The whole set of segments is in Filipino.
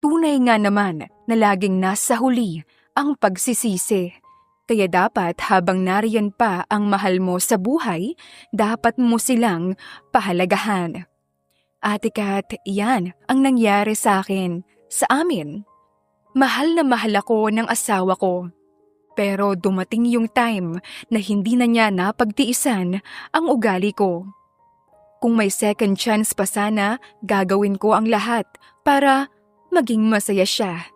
Tunay nga naman na laging nasa huli ang pagsisisi. Kaya dapat habang nariyan pa ang mahal mo sa buhay, dapat mo silang pahalagahan. Ate Kat, yan ang nangyari sa akin, sa amin. Mahal na mahal ako ng asawa ko. Pero dumating yung time na hindi na niya napagtiisan ang ugali ko. Kung may second chance pa sana, gagawin ko ang lahat para maging masaya siya.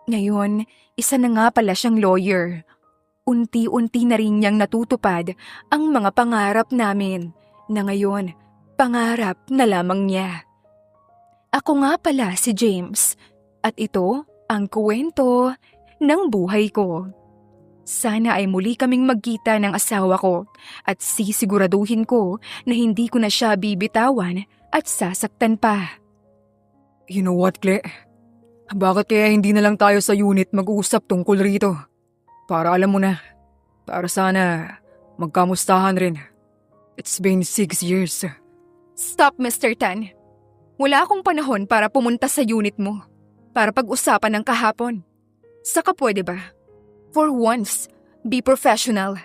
Ngayon, isa na nga pala siyang lawyer. Unti-unti na rin niyang natutupad ang mga pangarap namin na ngayon, pangarap na lamang niya. Ako nga pala si James at ito ang kwento ng buhay ko. Sana ay muli kaming magkita ng asawa ko at sisiguraduhin ko na hindi ko na siya bibitawan at sasaktan pa. You know what, Cle? Bakit kaya hindi na lang tayo sa unit mag-uusap tungkol rito? Para alam mo na, para sana magkamustahan rin. It's been 6 years. Stop, Mr. Tan. Wala akong panahon para pumunta sa unit mo, para pag-usapan ng kahapon. Saka pwede ba? For once, be professional.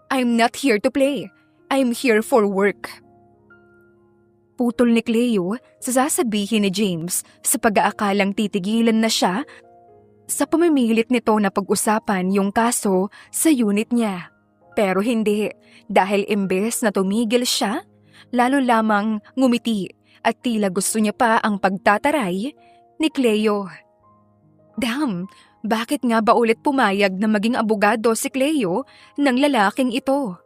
I'm not here to play. I'm here for work. Putol ni Cleo sa sasabihin ni James sa pag-aakalang titigilan na siya sa pamimilit nito na pag-usapan yung kaso sa unit niya. Pero hindi, dahil imbes na tumigil siya, lalo lamang ngumiti at tila gusto niya pa ang pagtataray ni Cleo. Damn, bakit nga ba ulit pumayag na maging abogado si Cleo ng lalaking ito?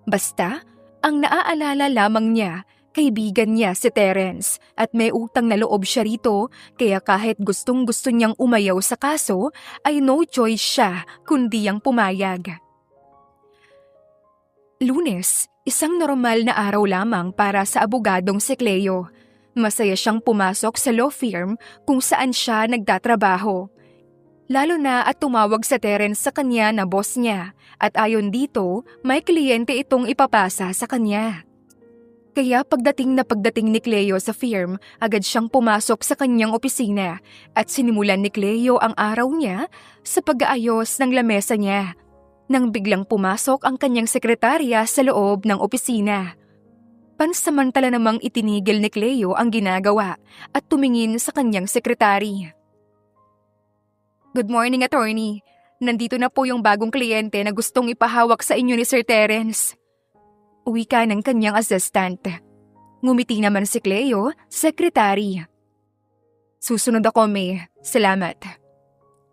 Basta, ang naaalala lamang niya, kaibigan niya si Terence at may utang na loob siya rito kaya kahit gustong-gusto niyang umayaw sa kaso ay no choice siya kundi ang pumayag. Lunes, isang normal na araw lamang para sa abogadong si Cleo. Masaya siyang pumasok sa law firm kung saan siya nagtatrabaho. Lalo na at tumawag sa Terence sa kanya na boss niya at ayon dito may kliyente itong ipapasa sa kanya. Kaya pagdating ni Cleo sa firm, agad siyang pumasok sa kanyang opisina at sinimulan ni Cleo ang araw niya sa pag-aayos ng lamesa niya. Nang biglang pumasok ang kanyang sekretarya sa loob ng opisina. Pansamantala namang itinigil ni Cleo ang ginagawa at tumingin sa kanyang sekretary. Good morning, attorney. Nandito na po yung bagong kliyente na gustong ipahawak sa inyo ni Sir Terence. Uwi ka ng kanyang assistant. Ngumiti naman si Cleo, sekretary. Susunod ako, May. Salamat.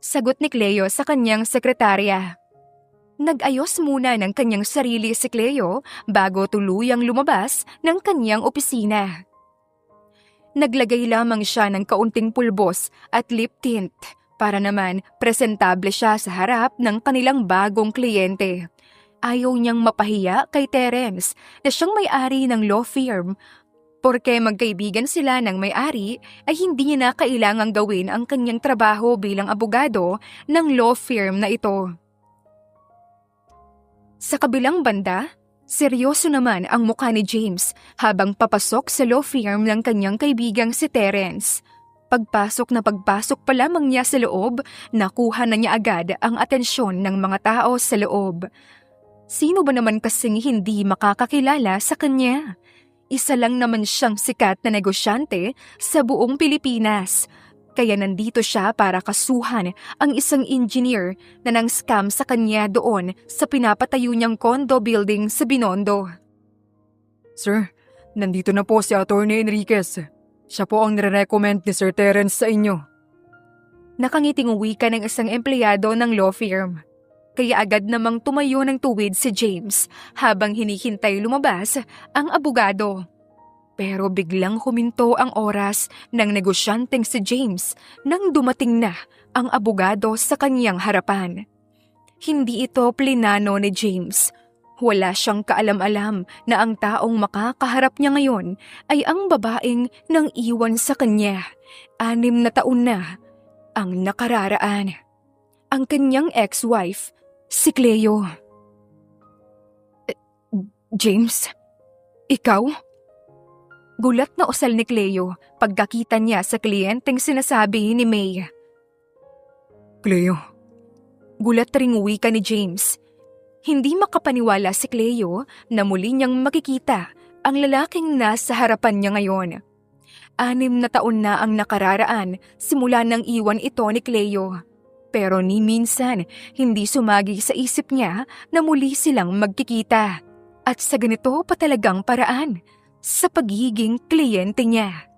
Sagot ni Cleo sa kanyang sekretarya. Nag-ayos muna ng kanyang sarili si Cleo bago tuluyang lumabas ng kanyang opisina. Naglagay lamang siya ng kaunting pulbos at lip tint para naman presentable siya sa harap ng kanilang bagong kliyente. Ayaw niyang mapahiya kay Terence na siyang may-ari ng law firm. Porke magkaibigan sila ng may-ari ay hindi niya na kailangang gawin ang kanyang trabaho bilang abogado ng law firm na ito. Sa kabilang banda, seryoso naman ang mukha ni James habang papasok sa law firm ng kanyang kaibigang si Terence. Pagpasok pa lamang niya sa loob, nakuha na niya agad ang atensyon ng mga tao sa loob. Sino ba naman kasing hindi makakakilala sa kanya? Isa lang naman siyang sikat na negosyante sa buong Pilipinas. Kaya nandito siya para kasuhan ang isang engineer na nang-scam sa kanya doon sa pinapatayo niyang condo building sa Binondo. Sir, nandito na po si Attorney Enriquez. Siya po ang nire-recommend ni Sir Terence sa inyo. Nakangiting wika ng isang empleyado ng law firm. Kaya agad namang tumayo ng tuwid si James habang hinihintay lumabas ang abogado. Pero biglang huminto ang oras ng negosyanteng si James nang dumating na ang abogado sa kanyang harapan. Hindi ito plinano ni James. Wala siyang kaalam-alam na ang taong makakaharap niya ngayon ay ang babaeng nang iwan sa kanya. 6 na taon na ang nakararaan. Ang kanyang ex-wife, si Cleo. James? Ikaw? Gulat na usal ni Cleo pagkakita niya sa kliyenteng sinasabi ni May. Cleo, Gulat ring wika ni James. Hindi makapaniwala si Cleo na muli niyang makikita ang lalaking nasa harapan niya ngayon. 6 na taon na ang nakararaan simula nang iwan ito ni Cleo. Pero ni minsan hindi sumagi sa isip niya na muli silang magkikita. At sa ganito pa talagang paraan sa pagiging kliyente niya.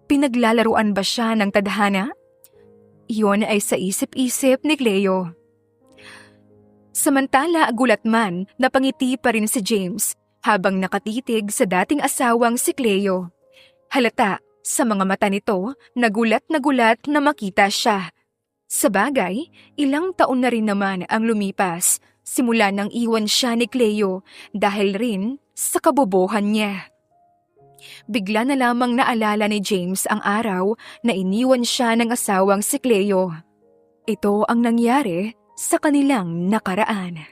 Pinaglalaruan ba siya ng tadhana? Iyon ay sa isip-isip ni Cleo. Samantala gulat man napangiti pa rin si James habang nakatitig sa dating asawang si Cleo. Halata sa mga mata nito na gulat na makita siya. Sabagay, ilang taon na rin naman ang lumipas simula nang iwan siya ni Cleo dahil rin sa kabobohan niya. Bigla na lamang naalala ni James ang araw na iniwan siya ng asawang si Cleo. Ito ang nangyari sa kanilang nakaraan.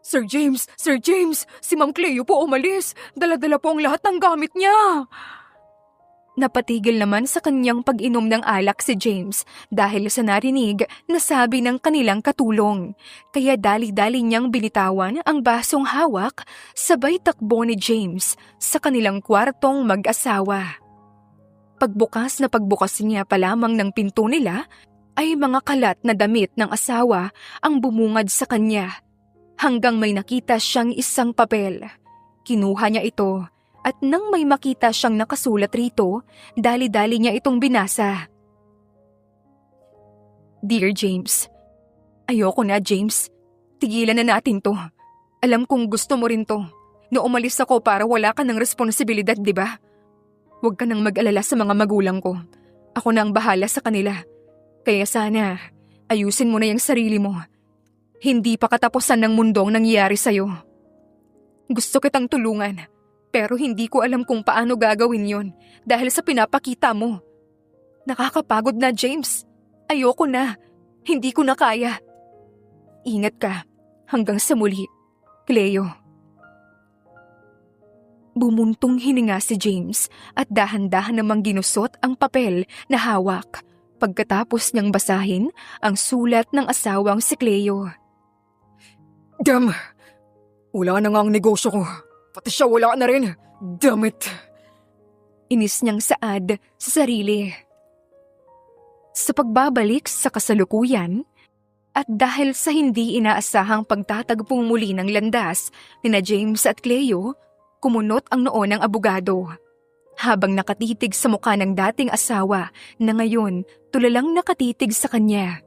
Sir James! Sir James! Si Ma'am Cleo po umalis! Dala-dala po ang lahat ng gamit niya! Napatigil naman sa kanyang pag-inom ng alak si James dahil sa narinig na sabi ng kanilang katulong. Kaya dali-dali niyang binitawan ang basong hawak sabay takbo ni James sa kanilang kwartong mag-asawa. Pagbukas niya pa lamang ng pinto nila ay mga kalat na damit ng asawa ang bumungad sa kanya hanggang may nakita siyang isang papel. Kinuha niya ito. At nang may makita siyang nakasulat rito, dali-dali niya itong binasa. Dear James, ayoko na James. Tigilan na natin to. Alam kong gusto mo rin to. Na umalis ako para wala ka ng responsibilidad, di ba? Huwag ka nang mag-alala sa mga magulang ko. Ako na ang bahala sa kanila. Kaya sana, ayusin mo na yung sarili mo. Hindi pa katapusan ng mundo ang nangyayari sa'yo. Gusto kitang tulungan. Pero hindi ko alam kung paano gagawin yon dahil sa pinapakita mo. Nakakapagod na, James. Ayoko na. Hindi ko na kaya. Ingat ka. Hanggang sa muli, Cleo. Bumuntong hininga si James at dahan-dahan namang ginusot ang papel na hawak pagkatapos niyang basahin ang sulat ng asawang si Cleo. Damn! Wala na nga ang negosyo ko. Pati siya wala na rin. Damn it! Inis niyang saad sa sarili. Sa pagbabalik sa kasalukuyan, at dahil sa hindi inaasahang pagtatagpong muli ng landas nina James at Cleo, kumunot ang noo ng abogado. Habang nakatitig sa mukha ng dating asawa na ngayon tulalang nakatitig sa kanya.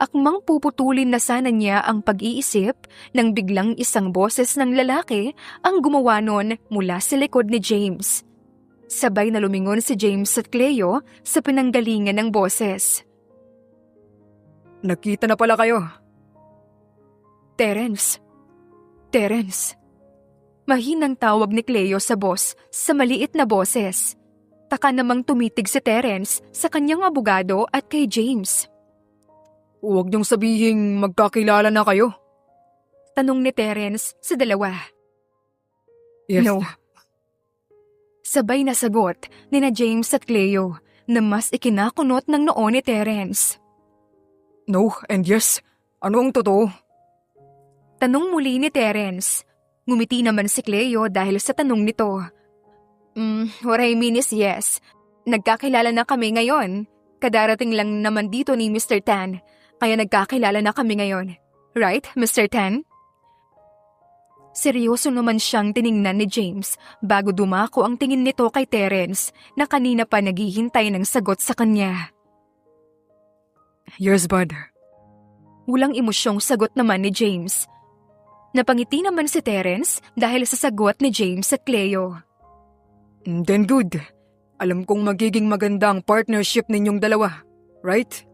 Akmang puputulin na sana niya ang pag-iisip nang biglang isang boses ng lalaki ang gumawa nun mula sa likod ni James. Sabay na lumingon si James at Cleo sa pinanggalingan ng boses. Nakita na pala kayo. Terence. Terence. Mahinang tawag ni Cleo sa boss sa maliit na boses. Taka namang tumitig si Terence sa kanyang abogado at kay James. Huwag niyong sabihing magkakilala na kayo. Tanong ni Terence sa dalawa. Yes. No. Sabay na sagot nina James at Cleo na mas ikinakunot ng noo ni Terence. No and yes. Ano ang totoo? Tanong muli ni Terence. Ngumiti naman si Cleo dahil sa tanong nito. What I mean is yes. Nagkakilala na kami ngayon. Kadarating lang naman dito ni Mr. Tan. Kaya nagkakilala na kami ngayon. Right, Mr. Tan? Seryoso naman siyang tiningnan ni James bago dumako ang tingin nito kay Terence na kanina pa naghihintay ng sagot sa kanya. Yes, bud. Walang emosyong sagot naman ni James. Napangiti naman si Terence dahil sa sagot ni James at Cleo. Then good. Alam kong magiging maganda ang partnership ninyong dalawa. Right?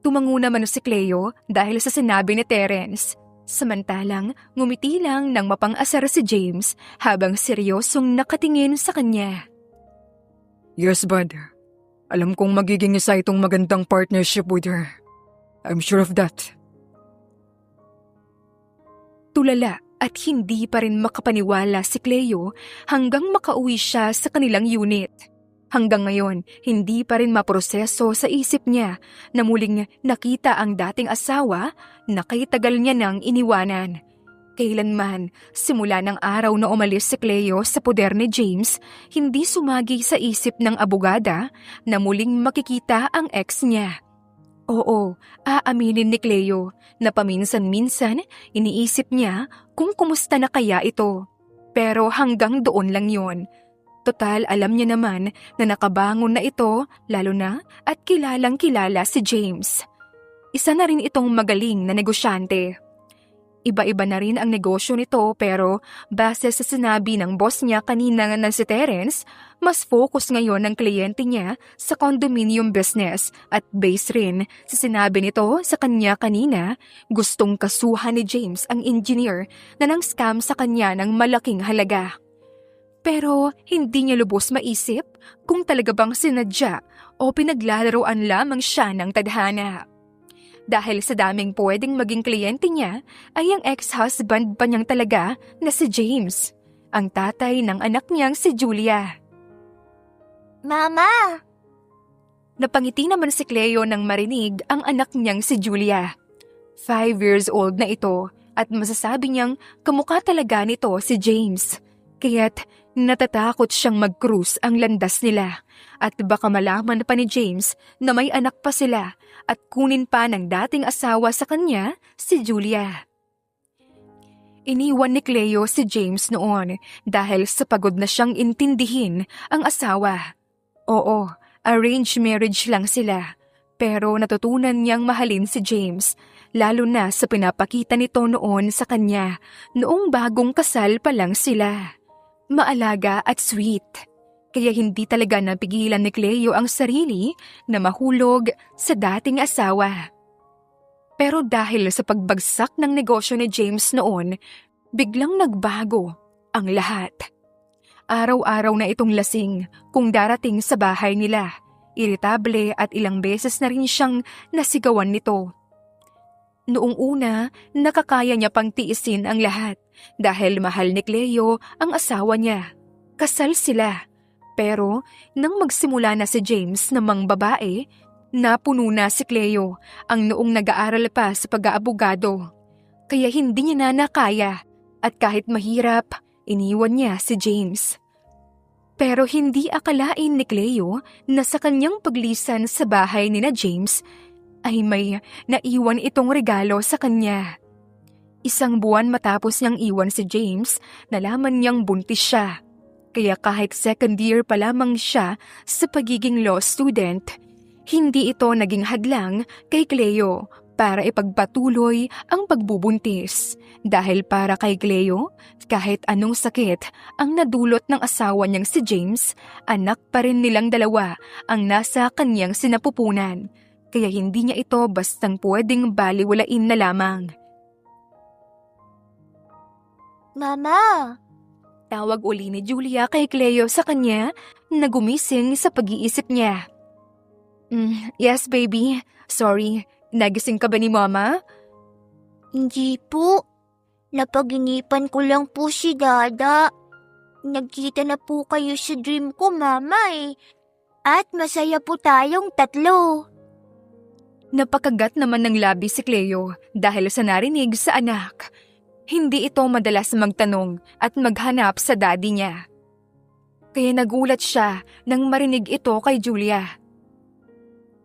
Tumango naman si Cleo dahil sa sinabi ni Terence. Samantalang ngumiti lang ng mapang-asar si James habang seryosong nakatingin sa kanya. Yes, bud. Alam kong magiging isa itong magandang partnership with her. I'm sure of that. Tulala At hindi pa rin makapaniwala si Cleo hanggang makauwi siya sa kanilang unit. Hanggang ngayon, hindi pa rin maproseso sa isip niya na muling nakita ang dating asawa na kay tagal niya nang iniwanan. Kailanman, simula ng araw na umalis si Cleo sa poder ni James, hindi sumagi sa isip ng abogada na muling makikita ang ex niya. Oo, aaminin ni Cleo na paminsan-minsan iniisip niya kung kumusta na kaya ito. Pero hanggang doon lang yon. Total alam niya naman na nakabangon na ito lalo na at kilalang kilala si James. Isa na rin itong magaling na negosyante. Iba-iba na rin ang negosyo nito pero base sa sinabi ng boss niya kanina na si Terence, mas focus ngayon ng kliyente niya sa condominium business at base rin sa sinabi nito sa kanya kanina, gustong kasuhan ni James ang engineer na nang scam sa kanya ng malaking halaga. Pero hindi niya lubos maisip kung talaga bang sinadya o pinaglalaroan lamang siya ng tadhana. Dahil sa daming pwedeng maging kliyente niya ay ang ex-husband pa niyang talaga na si James, ang tatay ng anak niyang si Julia. Mama! Napangiti naman si Cleo nang marinig ang anak niyang si Julia. 5 years old na ito at masasabi niyang kamukha talaga nito si James. Kaya't natatakot siyang mag-cruise ang landas nila at baka malaman pa ni James na may anak pa sila at kunin pa ng dating asawa sa kanya, si Julia. Iniwan ni Cleo si James noon dahil sa pagod na siyang intindihin ang asawa. Oo, arranged marriage lang sila. Pero natutunan niyang mahalin si James, lalo na sa pinapakita nito noon sa kanya noong bagong kasal pa lang sila. Maalaga at sweet. Kaya hindi talaga napigilan ni Cleo ang sarili na mahulog sa dating asawa. Pero dahil sa pagbagsak ng negosyo ni James noon, biglang nagbago ang lahat. Araw-araw na itong lasing kung darating sa bahay nila. Iritable at ilang beses na rin siyang nasigawan nito. Noong una, nakakaya niya pang tiisin ang lahat dahil mahal ni Cleo ang asawa niya. Kasal sila. Pero nang magsimula na si James na mangbabae, napuno na si Cleo ang noong nag-aaral pa sa pag-aabogado. Kaya hindi niya na nakaya at kahit mahirap, iniwan niya si James. Pero hindi akalain ni Cleo na sa kanyang paglisan sa bahay ni na James ay may naiwan itong regalo sa kanya. 1 buwan matapos niyang iwan si James, nalaman niyang buntis siya. Kaya kahit 2nd year pa lamang siya sa pagiging law student, hindi ito naging hadlang kay Cleo para ipagpatuloy ang pagbubuntis. Dahil para kay Cleo, kahit anong sakit ang nadulot ng asawa niyang si James, anak pa rin nilang dalawa ang nasa kanyang sinapupunan. Kaya hindi niya ito bastang pwedeng baliwalain na lamang. Mama! Tawag uli ni Julia kay Cleo sa kanya na gumising sa pag-iisip niya. Yes, baby. Sorry, nagising ka ba ni Mama? Hindi po. Napaginipan ko lang po si Dada. Nagkita na po kayo sa dream ko, Mama eh. At masaya po tayong 3. Napakagat naman ng labi si Cleo dahil sa narinig sa anak. Hindi ito madalas magtanong at maghanap sa daddy niya. Kaya nagulat siya nang marinig ito kay Julia.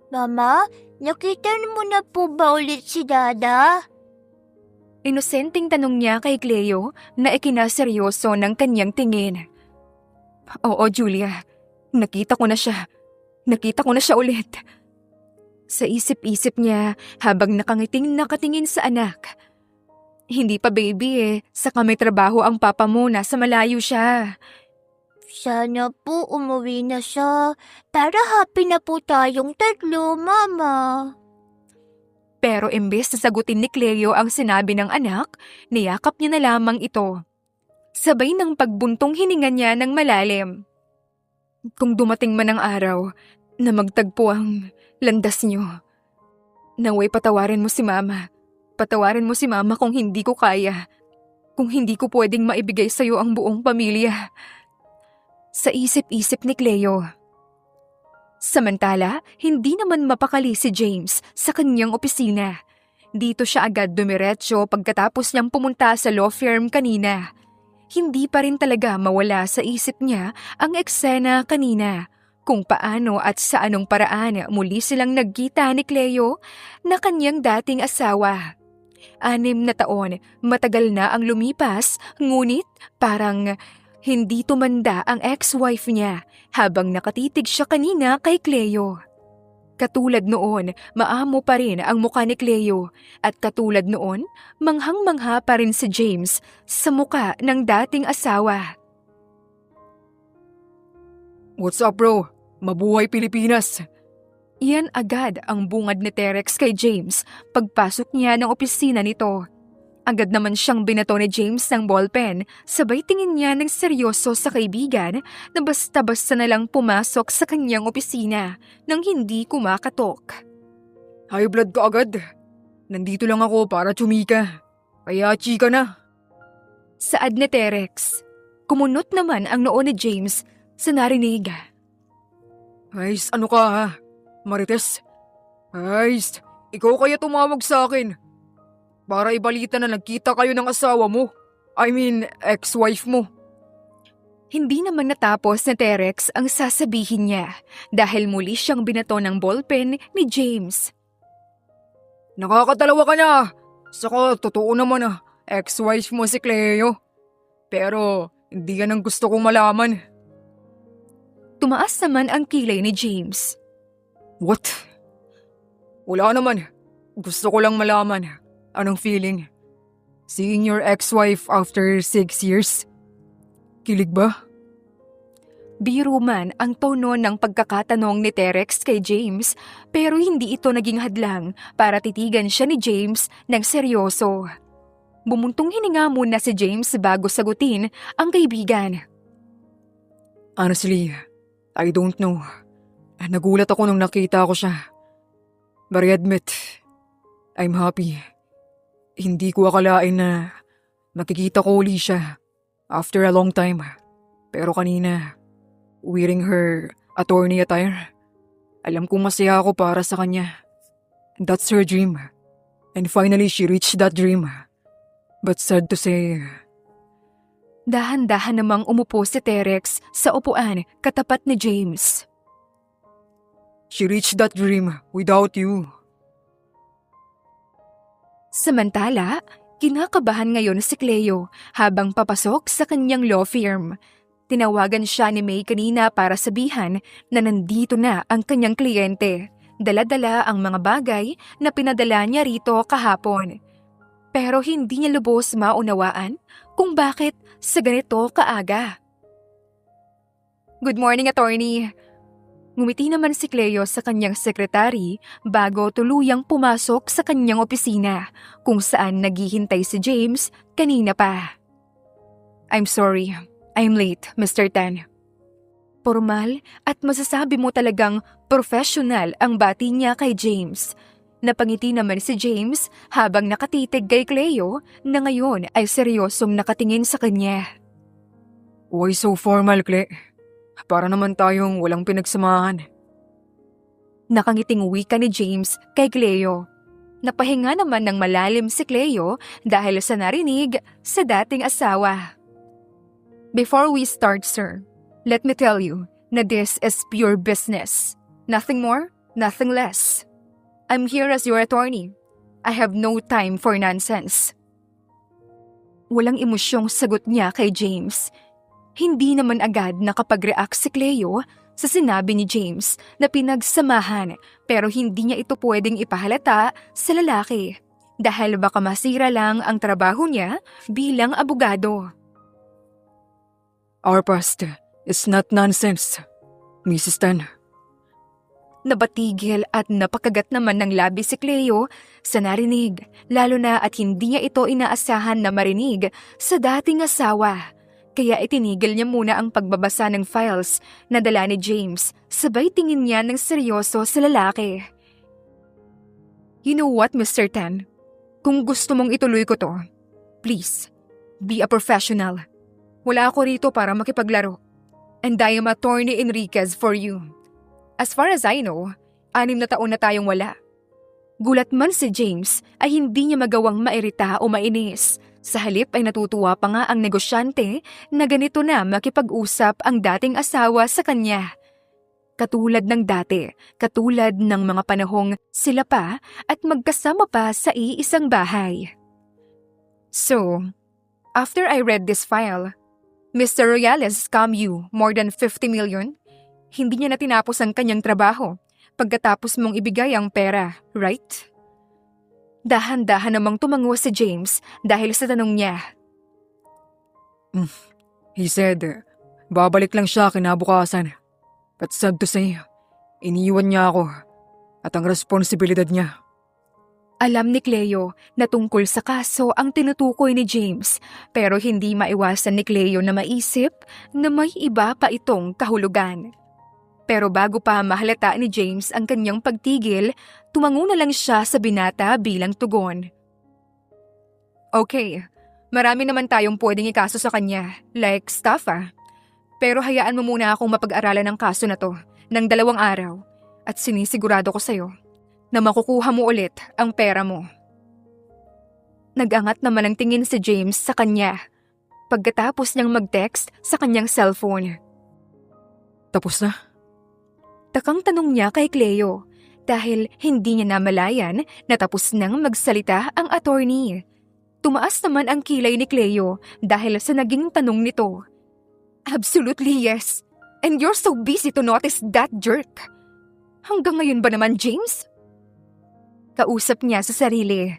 Mama, nakita mo na po ba ulit si Dada? Inosenteng tanong niya kay Cleo na ikinaseryoso ng kanyang tingin. Oo, Julia. Nakita ko na siya. Nakita ko na siya ulit. Sa isip-isip niya habang nakangiting nakatingin sa anak. Hindi pa baby eh, saka may trabaho ang papa mo, nasa malayo siya. Sana po umuwi na siya para happy na po tayong 3, Mama. Pero imbes na sagutin ni Cleo ang sinabi ng anak, niyakap niya na lamang ito. Sabay ng pagbuntong hininga niya ng malalim. Kung dumating man ang araw na magtagpo ang landas niyo, naway patawarin mo si Mama. Patawarin mo si Mama kung hindi ko kaya. kung hindi ko pwedeng maibigay sa'yo ang buong pamilya? Sa isip-isip ni Cleo. Samantala, hindi naman mapakali si James sa kanyang opisina. Dito siya agad dumiretso pagkatapos niyang pumunta sa law firm kanina. Hindi pa rin talaga mawala sa isip niya ang eksena kanina, kung paano at sa anong paraan muli silang nagkita ni Cleo na kanyang dating asawa. 6 na taon, matagal na ang lumipas, ngunit parang hindi tumanda ang ex-wife niya habang nakatitig siya kanina kay Cleo. Katulad noon, maamo pa rin ang mukha ni Cleo at katulad noon, manghang-mangha pa rin si James sa mukha ng dating asawa. What's up bro? Mabuhay Pilipinas! Iyan agad ang bungad ni Terex kay James pagpasok niya ng opisina nito. Agad naman siyang binato ni James ng ballpen, sabay tingin niya ng seryoso sa kaibigan na basta-basta na lang pumasok sa kanyang opisina nang hindi kumakatok. High blood ka agad. Nandito lang ako para tsumika. Kaya chika na. Saad ni Terex. Kumunot naman ang noo ni James sa narinig. Ayos, ano ka ha? Marites? Ayos, ikaw kaya tumawag sa akin. Para ibalita na nagkita kayo ng asawa mo. I mean, ex-wife mo. Hindi naman natapos ni Terex ang sasabihin niya dahil muli siyang binato ng ballpen ni James. Nakakadalawa ka na. Saka totoo naman ex-wife mo si Cleo. Pero hindi yan ang gusto kong malaman. Tumaas naman ang kilay ni James. What? Wala naman. Gusto ko lang malaman. Anong feeling? Seeing your ex-wife after 6 years? Kilig ba? Biro man ang tono ng pagkakatanong ni Terex kay James pero hindi ito naging hadlang para titigan siya ni James ng seryoso. Bumuntong hininga muna si James bago sagutin ang kaibigan. Honestly, I don't know. Nagulat ako nung nakita ko siya. But I admit, I'm happy. Hindi ko akalain na makikita ko uli siya after a long time. Pero kanina, wearing her attorney attire, alam kong masaya ako para sa kanya. That's her dream. And finally, she reached that dream. But sad to say, dahan-dahan namang umupo si Terex sa upuan katapat ni James. she reached that dream without you. Samantala, kinakabahan ngayon si Cleo habang papasok sa kanyang law firm. Tinawagan siya ni May kanina para sabihan na nandito na ang kanyang kliyente. Dala-dala ang mga bagay na pinadala niya rito kahapon. Pero hindi niya lubos maunawaan kung bakit sa ganito kaaga. Good morning, attorney. Ngumiti naman si Cleo sa kanyang sekretary bago tuluyang pumasok sa kanyang opisina kung saan naghihintay si James kanina pa. I'm sorry, I'm late, Mr. Tan. Formal at masasabi mo talagang professional ang bati niya kay James. Napangiti naman si James habang nakatitig kay Cleo na ngayon ay seryosong nakatingin sa kanya. Why so formal, Cle? Para naman tayong walang pinagsamahan. Nakangiting wika ni James kay Cleo. Napahinga naman ng malalim si Cleo dahil sa narinig sa dating asawa. Before we start, sir, let me tell you na this is pure business. Nothing more, nothing less. I'm here as your attorney. I have no time for nonsense. Walang emosyong sagot niya kay James. Hindi naman agad nakapag-react si Cleo sa sinabi ni James na pinagsamahan pero hindi niya ito pwedeng ipahalata sa lalaki dahil baka masira lang ang trabaho niya bilang abogado. Our past is not nonsense, Mrs. Tan. Nabatigil at napakagat naman ng labi si Cleo sa narinig lalo na at hindi niya ito inaasahan na marinig sa dating asawa. Kaya itinigil niya muna ang pagbabasa ng files na dala ni James, sabay tingin niya ng seryoso sa lalaki. You know what, Mr. Tan? Kung gusto mong ituloy ko to, please, Be a professional. Wala ako rito para makipaglaro. And I am Attorney Enriquez for you. As far as I know, 6 na taon na tayong wala. Gulat man si James ay hindi niya magawang mairita o mainis. Sa halip ay natutuwa pa nga ang negosyante na ganito na makipag-usap ang dating asawa sa kanya. Katulad ng dati, katulad ng mga panahong sila pa at magkasama pa sa iisang bahay. So, after I read this file, Mr. Royales scam you more than 50 million? Hindi niya na tinapos ang kanyang trabaho pagkatapos mong ibigay ang pera, right? Dahan-dahan namang tumango si James dahil sa tanong niya. He said, babalik lang siya kinabukasan. But sad to say, iniwan niya ako at ang responsibilidad niya. Alam ni Cleo na tungkol sa kaso ang tinutukoy ni James pero hindi maiwasan ni Cleo na maisip na may iba pa itong kahulugan. Pero bago pa mahalata ni James ang kanyang pagtigil, tumango na lang siya sa binata bilang tugon. Okay, marami naman tayong pwedeng ikaso sa kanya, like stuff Pero hayaan mo muna akong mapag-aralan ng kaso na to ng 2 araw at sinisigurado ko sa'yo na makukuha mo ulit ang pera mo. Nag-angat naman ang tingin si James sa kanya pagkatapos niyang mag-text sa kanyang cellphone. Tapos na? Takang tanong niya kay Cleo dahil hindi niya namalayan na tapos nang magsalita ang attorney. Tumaas naman ang kilay ni Cleo dahil sa naging tanong nito. Absolutely yes. And you're so busy to notice that jerk. Hanggang ngayon ba naman, James? Kausap niya sa sarili.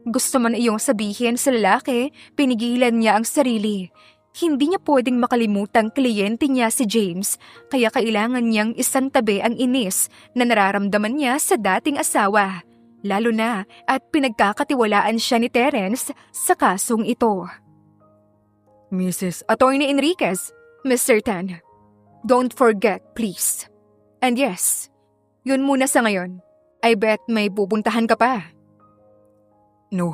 Gusto man iyong sabihin sa lalaki, pinigilan niya ang sarili. Hindi niya pwedeng makalimutang kliyente niya si James, kaya kailangan niyang isantabi ang inis na nararamdaman niya sa dating asawa. Lalo na at pinagkakatiwalaan siya ni Terence sa kasong ito. Mrs. Attorney Enriquez, Mr. Tan, don't forget please. And yes, yun muna sa ngayon. I bet may pupuntahan ka pa. No.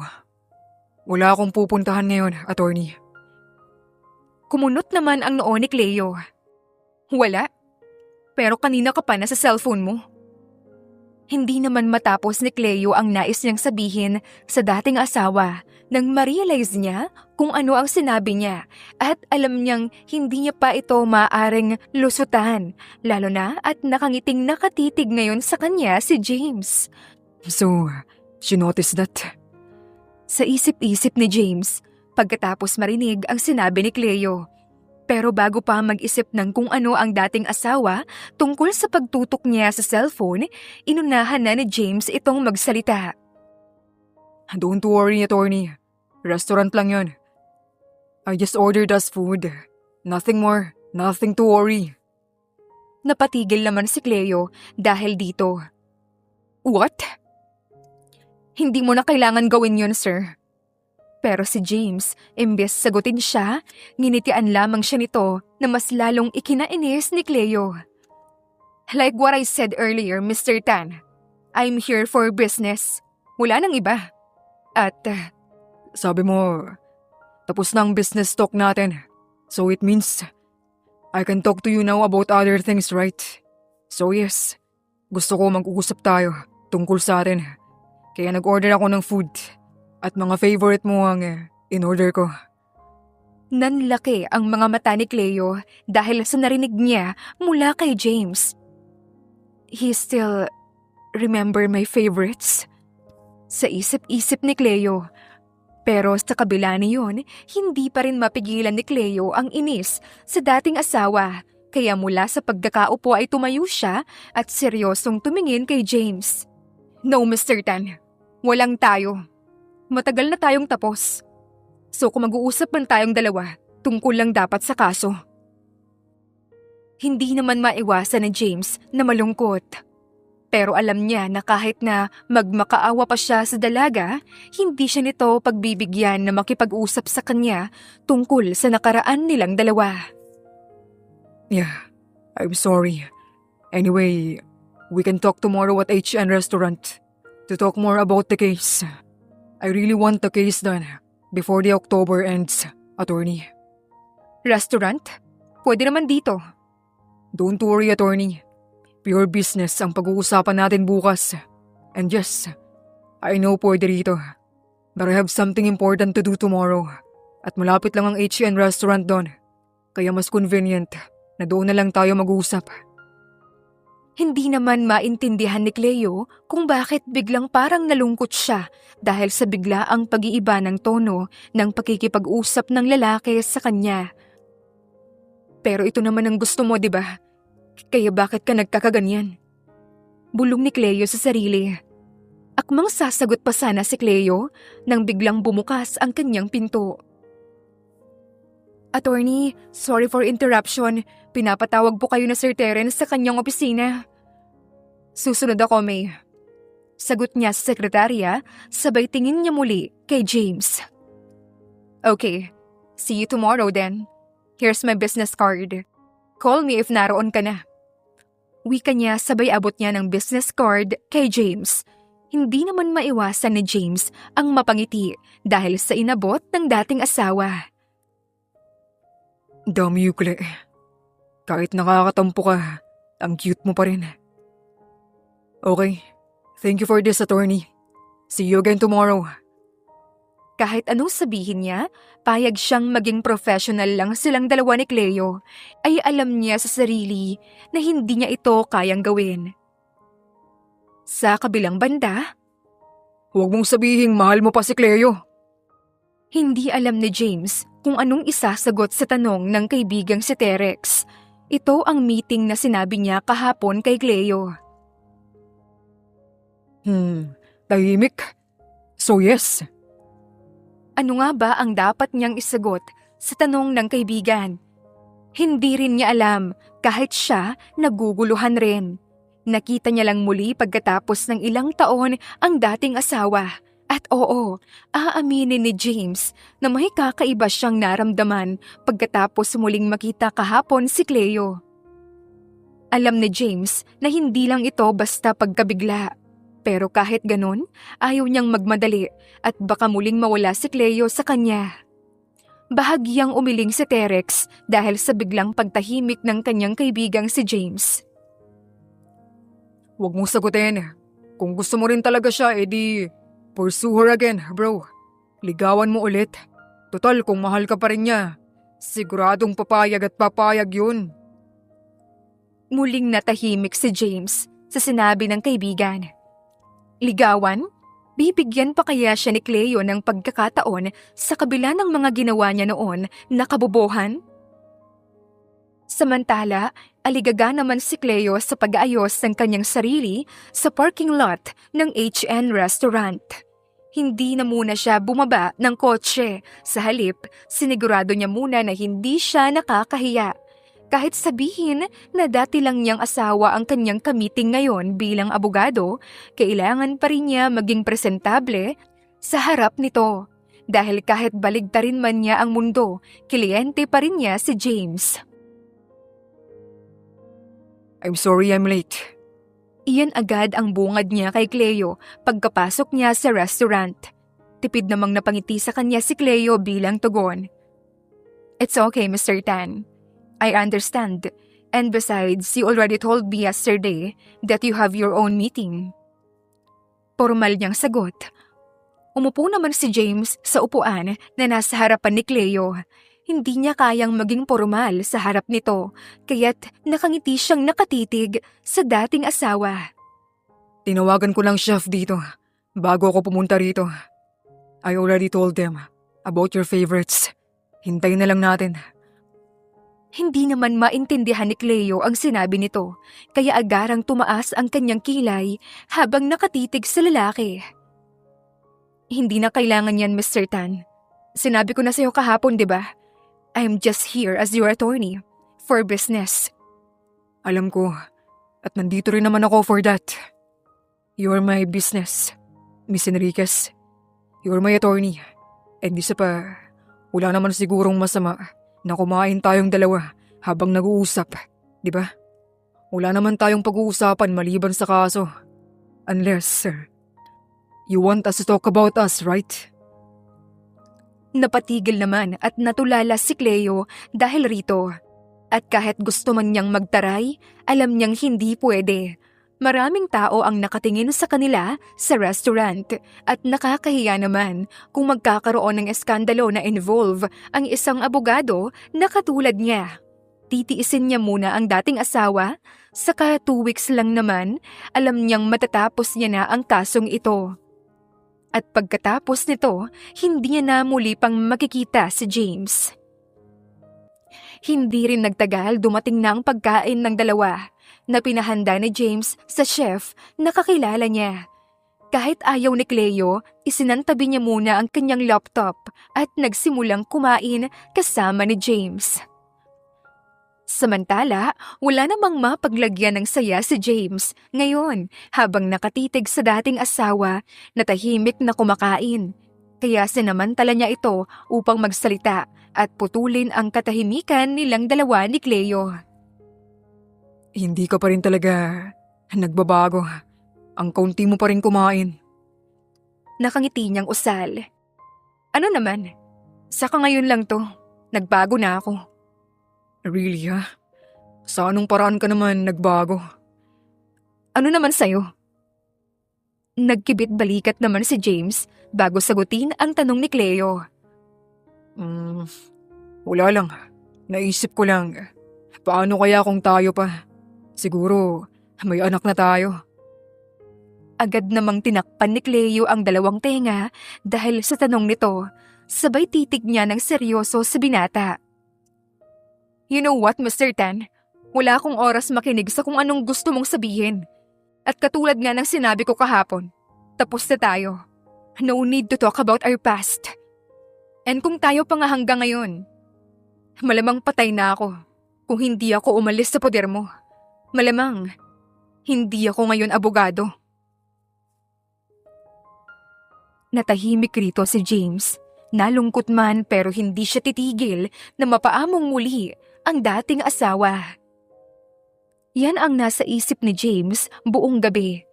Wala akong pupuntahan ngayon, attorney. Kumunot naman ang noo ni Cleo. Wala? Pero kanina ka pa na sa cellphone mo. Hindi naman matapos ni Cleo ang nais niyang sabihin sa dating asawa nang ma-realize niya kung ano ang sinabi niya at alam niyang hindi niya pa ito maaaring lusutan, lalo na at nakangiting nakatitig ngayon sa kanya si James. So, she noticed that? Sa isip-isip ni James pagkatapos marinig ang sinabi ni Cleo. Pero bago pa mag-isip ng kung ano ang dating asawa tungkol sa pagtutok niya sa cellphone, inunahan na ni James itong magsalita. Don't worry, attorney. Restaurant lang yun. I just ordered us food. Nothing more. Nothing to worry. Napatigil naman si Cleo dahil dito. What? Hindi mo na kailangan gawin yun, sir. Pero si James, imbes sagutin siya, nginitian lamang siya nito na mas lalong ikinainis ni Cleo. Like what I said earlier, Mr. Tan, I'm here for business. Wala nang iba. At sabi mo, tapos na ang business talk natin. So it means, I can talk to you now about other things, right? So yes, gusto ko mag-uusap tayo tungkol sa atin. Kaya nag-order ako ng food. At mga favorite mo ang in-order ko. Nanlaki ang mga mata ni Cleo dahil sa narinig niya mula kay James. He still remember my favorites? Sa isip-isip ni Cleo. Pero sa kabila niyon, hindi pa rin mapigilan ni Cleo ang inis sa dating asawa. Kaya mula sa pagkakaupo ay tumayo siya at seryosong tumingin kay James. No, Mr. Tan. Walang tayo. Matagal na tayong tapos. So kung mag-uusap man tayong dalawa, tungkol lang dapat sa kaso. Hindi naman maiwasan ni James na malungkot. Pero alam niya na kahit na magmakaawa pa siya sa dalaga, hindi siya nito pagbibigyan na makipag-usap sa kanya tungkol sa nakaraan nilang dalawa. Yeah, I'm sorry. Anyway, we can talk tomorrow at HN Restaurant to talk more about the case. I really want the case done before the October ends, attorney. Restaurant? Pwede naman dito. Don't worry, attorney. Pure business ang pag-uusapan natin bukas. And yes, I know pwede rito. But I have something important to do tomorrow. At malapit lang ang HN restaurant doon. Kaya mas convenient na doon na lang tayo mag-uusap. Hindi naman maintindihan ni Cleo kung bakit biglang parang nalungkot siya dahil sa biglaang pag-iiba ng tono ng pakikipag-usap ng lalaki sa kanya. Pero ito naman ang gusto mo, di ba? Kaya bakit ka nagkakaganyan? Bulong ni Cleo sa sarili. Akmang sasagot pa sana si Cleo nang biglang bumukas ang kanyang pinto. Attorney, sorry for interruption. Pinapatawag po kayo na Sir Terence sa kanyang opisina. Susunod ako, May. Sagot niya sa sekretarya, sabay tingin niya muli kay James. Okay, see you tomorrow then. Here's my business card. Call me if naroon ka na. Wika niya sabay abot niya ng business card kay James. Hindi naman maiwasan ni James ang mapangiti dahil sa inabot ng dating asawa. Dami Yukle. Kahit nakakatampo ka, ang cute mo pa rin. Okay, thank you for this, attorney. See you again tomorrow. Kahit anong sabihin niya, payag siyang maging professional lang silang dalawa ni Cleo, ay alam niya sa sarili na hindi niya ito kayang gawin. Sa kabilang banda, Huwag mong sabihing mahal mo pa si Cleo. hindi alam ni James kung anong isasagot sa tanong ng kaibigang si Terex. Ito ang meeting na sinabi niya kahapon kay Cleo. Tahimik. So yes. Ano nga ba ang dapat niyang isagot sa tanong ng kaibigan? Hindi rin niya alam kahit siya naguguluhan rin. Nakita niya lang muli pagkatapos ng ilang taon ang dating asawa. At oo, aaminin ni James na may kakaiba siyang naramdaman pagkatapos muling makita kahapon si Cleo. Alam ni James na hindi lang ito basta pagkabigla. Pero kahit ganun, ayaw niyang magmadali at baka muling mawala si Cleo sa kanya. Bahagyang umiling si Terex dahil sa biglang pagtahimik ng kanyang kaibigang si James. Huwag mong sagutin. Kung gusto mo rin talaga siya, edi pursue her again, bro. Ligawan mo ulit. Total, kung mahal ka pa rin niya, siguradong papayag at papayag yun. Muling natahimik si James sa sinabi ng kaibigan. Ligawan? Bibigyan pa kaya siya ni Cleo ng pagkakataon sa kabila ng mga ginawa niya noon na kabobohan? Samantala, aligaga naman si Cleo sa pag-aayos ng kanyang sarili sa parking lot ng HN restaurant. Hindi na muna siya bumaba ng kotse. Sa halip, sinigurado niya muna na hindi siya nakakahiya. Kahit sabihin na dati lang niyang asawa ang kanyang kamiting ngayon bilang abogado, kailangan pa rin niya maging presentable sa harap nito. Dahil kahit baligtarin man niya ang mundo, kliyente pa rin niya si James. I'm sorry I'm late. Iyan agad ang bungad niya kay Cleo pagkapasok niya sa restaurant. Tipid namang napangiti sa kanya si Cleo bilang tugon. It's okay, Mr. Tan. I understand. And besides, you already told me yesterday that you have your own meeting. Formal niyang sagot. Umupo naman si James sa upuan na nasa harapan ni Cleo. Hindi niya kayang maging formal sa harap nito, kaya't nakangiti siyang nakatitig sa dating asawa. Tinawagan ko lang chef dito bago ako pumunta rito. I already told them about your favorites. Hintayin na lang natin. Hindi naman maintindihan ni Cleo ang sinabi nito, kaya agarang tumaas ang kanyang kilay habang nakatitig sa lalaki. Hindi na kailangan yan, Mr. Tan. Sinabi ko na sa'yo kahapon, di ba? I'm just here as your attorney for business. Alam ko, at nandito rin naman ako for that. You're my business, Miss Enriquez. You're my attorney. And isa pa, wala naman sigurong masama na kumain tayong dalawa habang nag-uusap, di ba? Wala naman tayong pag-uusapan maliban sa kaso. Unless, you want us to talk about us, right? Napatigil naman at natulala si Cleo dahil rito. At kahit gusto man niyang magtaray, alam niyang hindi pwede. Maraming tao ang nakatingin sa kanila sa restaurant at nakakahiya naman kung magkakaroon ng eskandalo na involve ang isang abogado na katulad niya. Titiisin niya muna ang dating asawa, saka 2 weeks lang naman, alam niyang matatapos niya na ang kasong ito. At pagkatapos nito, hindi niya na muli pang makikita si James. Hindi rin nagtagal dumating na ang pagkain ng dalawa na pinahanda ni James sa chef na kakilala niya. Kahit ayaw ni Cleo, isinantabi niya muna ang kanyang laptop at nagsimulang kumain kasama ni James. Samantala, wala namang mapaglagyan ng saya si James ngayon habang nakatitig sa dating asawa na tahimik na kumakain. Kaya sinamantala niya ito upang magsalita at putulin ang katahimikan nilang dalawa ni Cleo. Hindi ka pa rin talaga nagbabago. Ang kaunti mo pa rin kumain. Nakangiti niyang usal. Ano naman? Saka ngayon lang to. Nagbago na ako. Really ha? Sa anong paraan ka naman nagbago? Ano naman sa'yo? Nagkibit balikat naman si James bago sagutin ang tanong ni Cleo. Wala lang. Naisip ko lang. Paano kaya kung tayo pa? Siguro may anak na tayo. Agad namang tinakpan ni Cleo ang dalawang tenga dahil sa tanong nito, sabay titig niya ng seryoso sa binata. You know what, Mr. Tan? Wala akong oras makinig sa kung anong gusto mong sabihin. At katulad nga ng sinabi ko kahapon, tapos na tayo. No need to talk about our past. And kung tayo pa nga hanggang ngayon, malamang patay na ako kung hindi ako umalis sa poder mo. Malamang, hindi ako ngayon abogado. Natahimik rito si James. Nalungkot man pero hindi siya titigil na mapaamong muli ang dating asawa. Yan ang nasa isip ni James buong gabi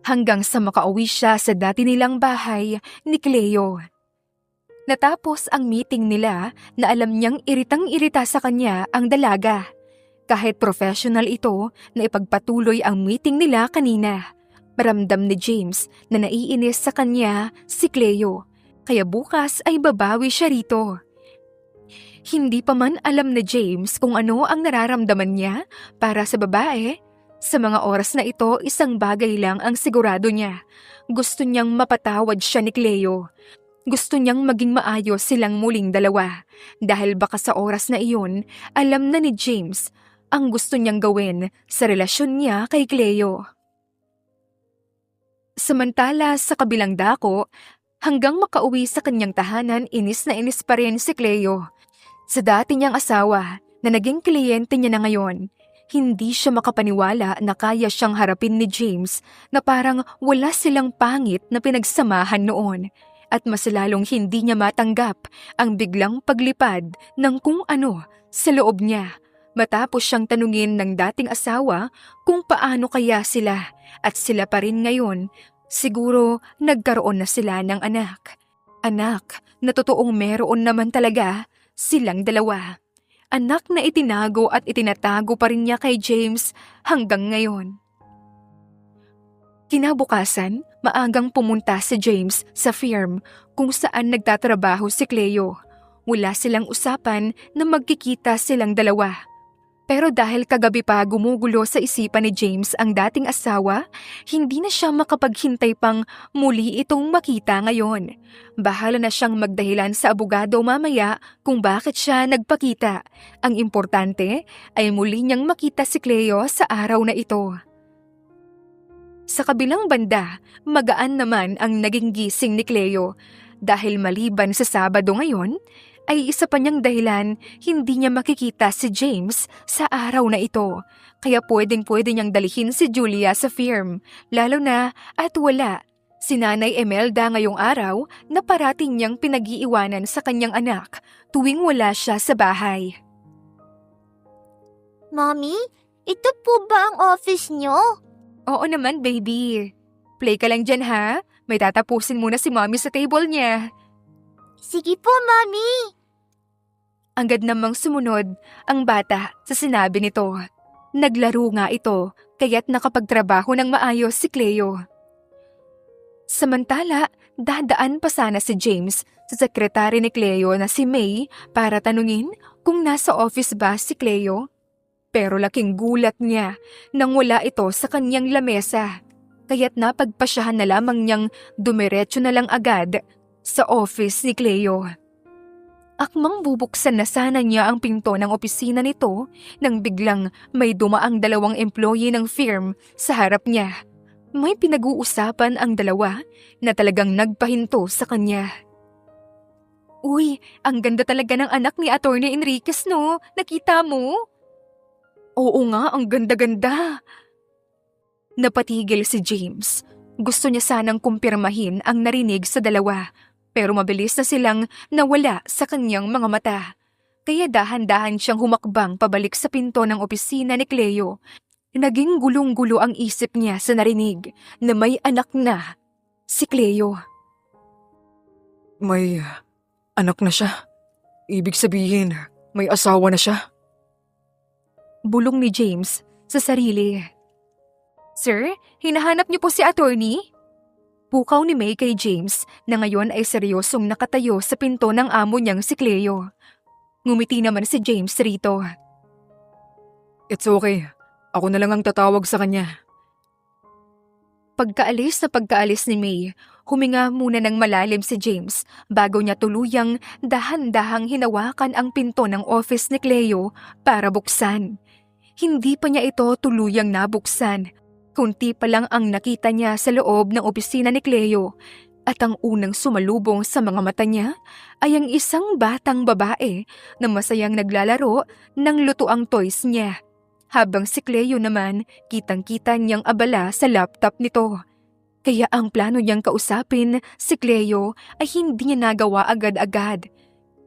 hanggang sa makauwi siya sa dati nilang bahay ni Cleo. Natapos ang meeting nila na alam niyang iritang-irita sa kanya ang dalaga. Kahit professional ito na ipagpatuloy ang meeting nila kanina. Maramdam ni James na naiinis sa kanya si Cleo. Kaya bukas ay babawi siya rito. Hindi pa man alam ni James kung ano ang nararamdaman niya para sa babae. Sa mga oras na ito, isang bagay lang ang sigurado niya. Gusto niyang mapatawad siya ni Cleo. Gusto niyang maging maayos silang muling dalawa. Dahil baka sa oras na iyon, alam na ni James ang gusto niyang gawin sa relasyon niya kay Cleo. Samantala sa kabilang dako, hanggang makauwi sa kanyang tahanan, inis na inis pa rin si Cleo. Sa dati niyang asawa na naging kliyente niya na ngayon, hindi siya makapaniwala na kaya siyang harapin ni James na parang wala silang pangit na pinagsamahan noon at mas lalong hindi niya matanggap ang biglang paglipad ng kung ano sa loob niya matapos siyang tanungin ng dating asawa kung paano kaya sila at sila pa rin ngayon. Siguro nagkaroon na sila ng anak. Anak na totoong meron naman talaga silang dalawa. Anak na itinago at itinatago pa rin niya kay James hanggang ngayon. Kinabukasan, maagang pumunta si James sa firm kung saan nagtatrabaho si Cleo. Wala silang usapan na magkikita silang dalawa. Pero dahil kagabi pa gumugulo sa isipan ni James ang dating asawa, hindi na siya makapaghintay pang muli itong makita ngayon. Bahala na siyang magdahilan sa abogado mamaya kung bakit siya nagpakita. Ang importante ay muli niyang makita si Cleo sa araw na ito. Sa kabilang banda, magaan naman ang naging gising ni Cleo dahil maliban sa Sabado ngayon, ay isa pa niyang dahilan hindi niya makikita si James sa araw na ito. Kaya pwedeng-pwede niyang dalhin si Julia sa firm, lalo na at wala si Nanay Imelda ngayong araw na parating niyang pinag-iiwanan sa kanyang anak tuwing wala siya sa bahay. Mommy, ito po ba ang office niyo? Oo naman, baby. Play ka lang dyan, ha? May tatapusin muna si Mommy sa table niya. Sige po, Mami. Agad namang sumunod ang bata sa sinabi nito. Naglaro nga ito kaya't nakapagtrabaho ng maayos si Cleo. Samantala, dadaan pa sana si James sa sekretary ni Cleo na si May para tanungin kung nasa office ba si Cleo. Pero laking gulat niya nang wala ito sa kanyang lamesa. Kaya't napagpasyahan na lamang niyang dumiretso na lang agad sa office ni Cleo. Akmang bubuksan na sana niya ang pinto ng opisina nito nang biglang may dumaang dalawang employee ng firm sa harap niya. May pinag-uusapan ang dalawa na talagang nagpahinto sa kanya. Uy, ang ganda talaga ng anak ni Attorney Enriquez, no? Nakita mo? Oo nga, ang ganda-ganda. Napatigil si James. Gusto niya sanang kumpirmahin ang narinig sa dalawa. Pero mabilis na silang nawala sa kanyang mga mata. Kaya dahan-dahan siyang humakbang pabalik sa pinto ng opisina ni Cleo. Naging gulong-gulo ang isip niya sa narinig na may anak na si Cleo. May anak na siya. Ibig sabihin, may asawa na siya. Bulong ni James sa sarili. Sir, hinahanap niyo po si attorney? Pukaw ni May kay James na ngayon ay seryosong nakatayo sa pinto ng amo niyang si Cleo. Ngumiti naman si James rito. It's okay. Ako na lang ang tatawag sa kanya. Pagkaalis ni May, huminga muna ng malalim si James bago niya tuluyang dahan-dahang hinawakan ang pinto ng office ni Cleo para buksan. Hindi pa niya ito tuluyang nabuksan. Kunti pa lang ang nakita niya sa loob ng opisina ni Cleo at ang unang sumalubong sa mga mata niya ay ang isang batang babae na masayang naglalaro ng lutuang toys niya. Habang si Cleo naman, kitang-kita niyang abala sa laptop nito. Kaya ang plano niyang kausapin si Cleo ay hindi niya nagawa agad-agad.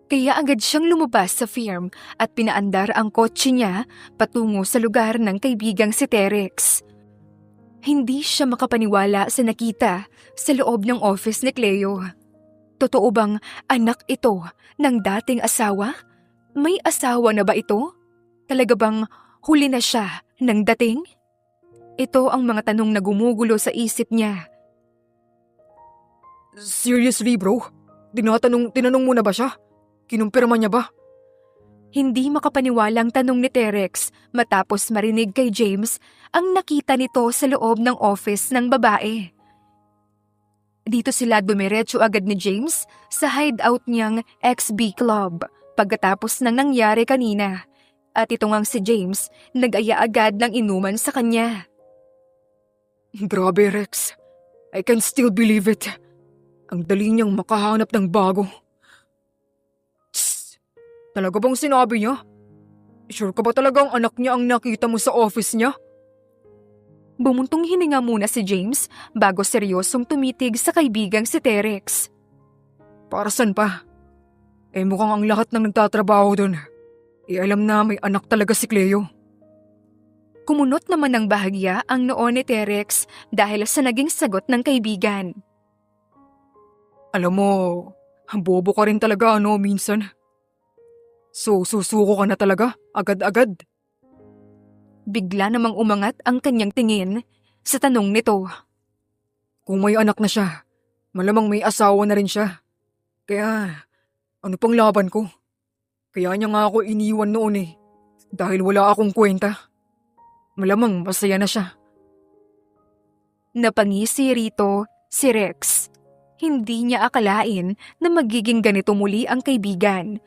Kaya agad siyang lumabas sa firm at pinaandar ang kotse niya patungo sa lugar ng kaibigang si Terex. Hindi siya makapaniwala sa nakita sa loob ng office ni Cleo. Totoo bang anak ito ng dating asawa? May asawa na ba ito? Talaga bang huli na siya ng dating? Ito ang mga tanong na gumugulo sa isip niya. Seriously bro? Tinanong mo na ba siya? Kinumpirma niya ba? Hindi makapaniwalang tanong ni Terex matapos marinig kay James ang nakita nito sa loob ng office ng babae. Dito sila dumiretso agad ni James sa hideout niyang XB Club pagkatapos ng nangyari kanina. At ito ngang si James nag-aya agad ng inuman sa kanya. Grabe Rex. I can still believe it. Ang dali niyang makahanap ng bago. Talaga bang sinabi niya? Sure ka ba talagang anak niya ang nakita mo sa office niya? Bumuntong hininga muna si James bago seryosong tumitig sa kaibigang si Terex. Para saan pa? Mukhang ang lahat ng nagtatrabaho doon. Alam na may anak talaga si Cleo. Kumunot naman ng bahagya ang noo ni Terex dahil sa naging sagot ng kaibigan. Alam mo, bobo ka rin talaga minsan. So, susuko ka na talaga, agad-agad. Bigla namang umangat ang kanyang tingin sa tanong nito. Kung may anak na siya, malamang may asawa na rin siya. Kaya, ano pang laban ko? Kaya niya nga ako iniwan noon dahil wala akong kwenta. Malamang masaya na siya. Napangisi rito si Rex. Hindi niya akalain na magiging ganito muli ang kaibigan.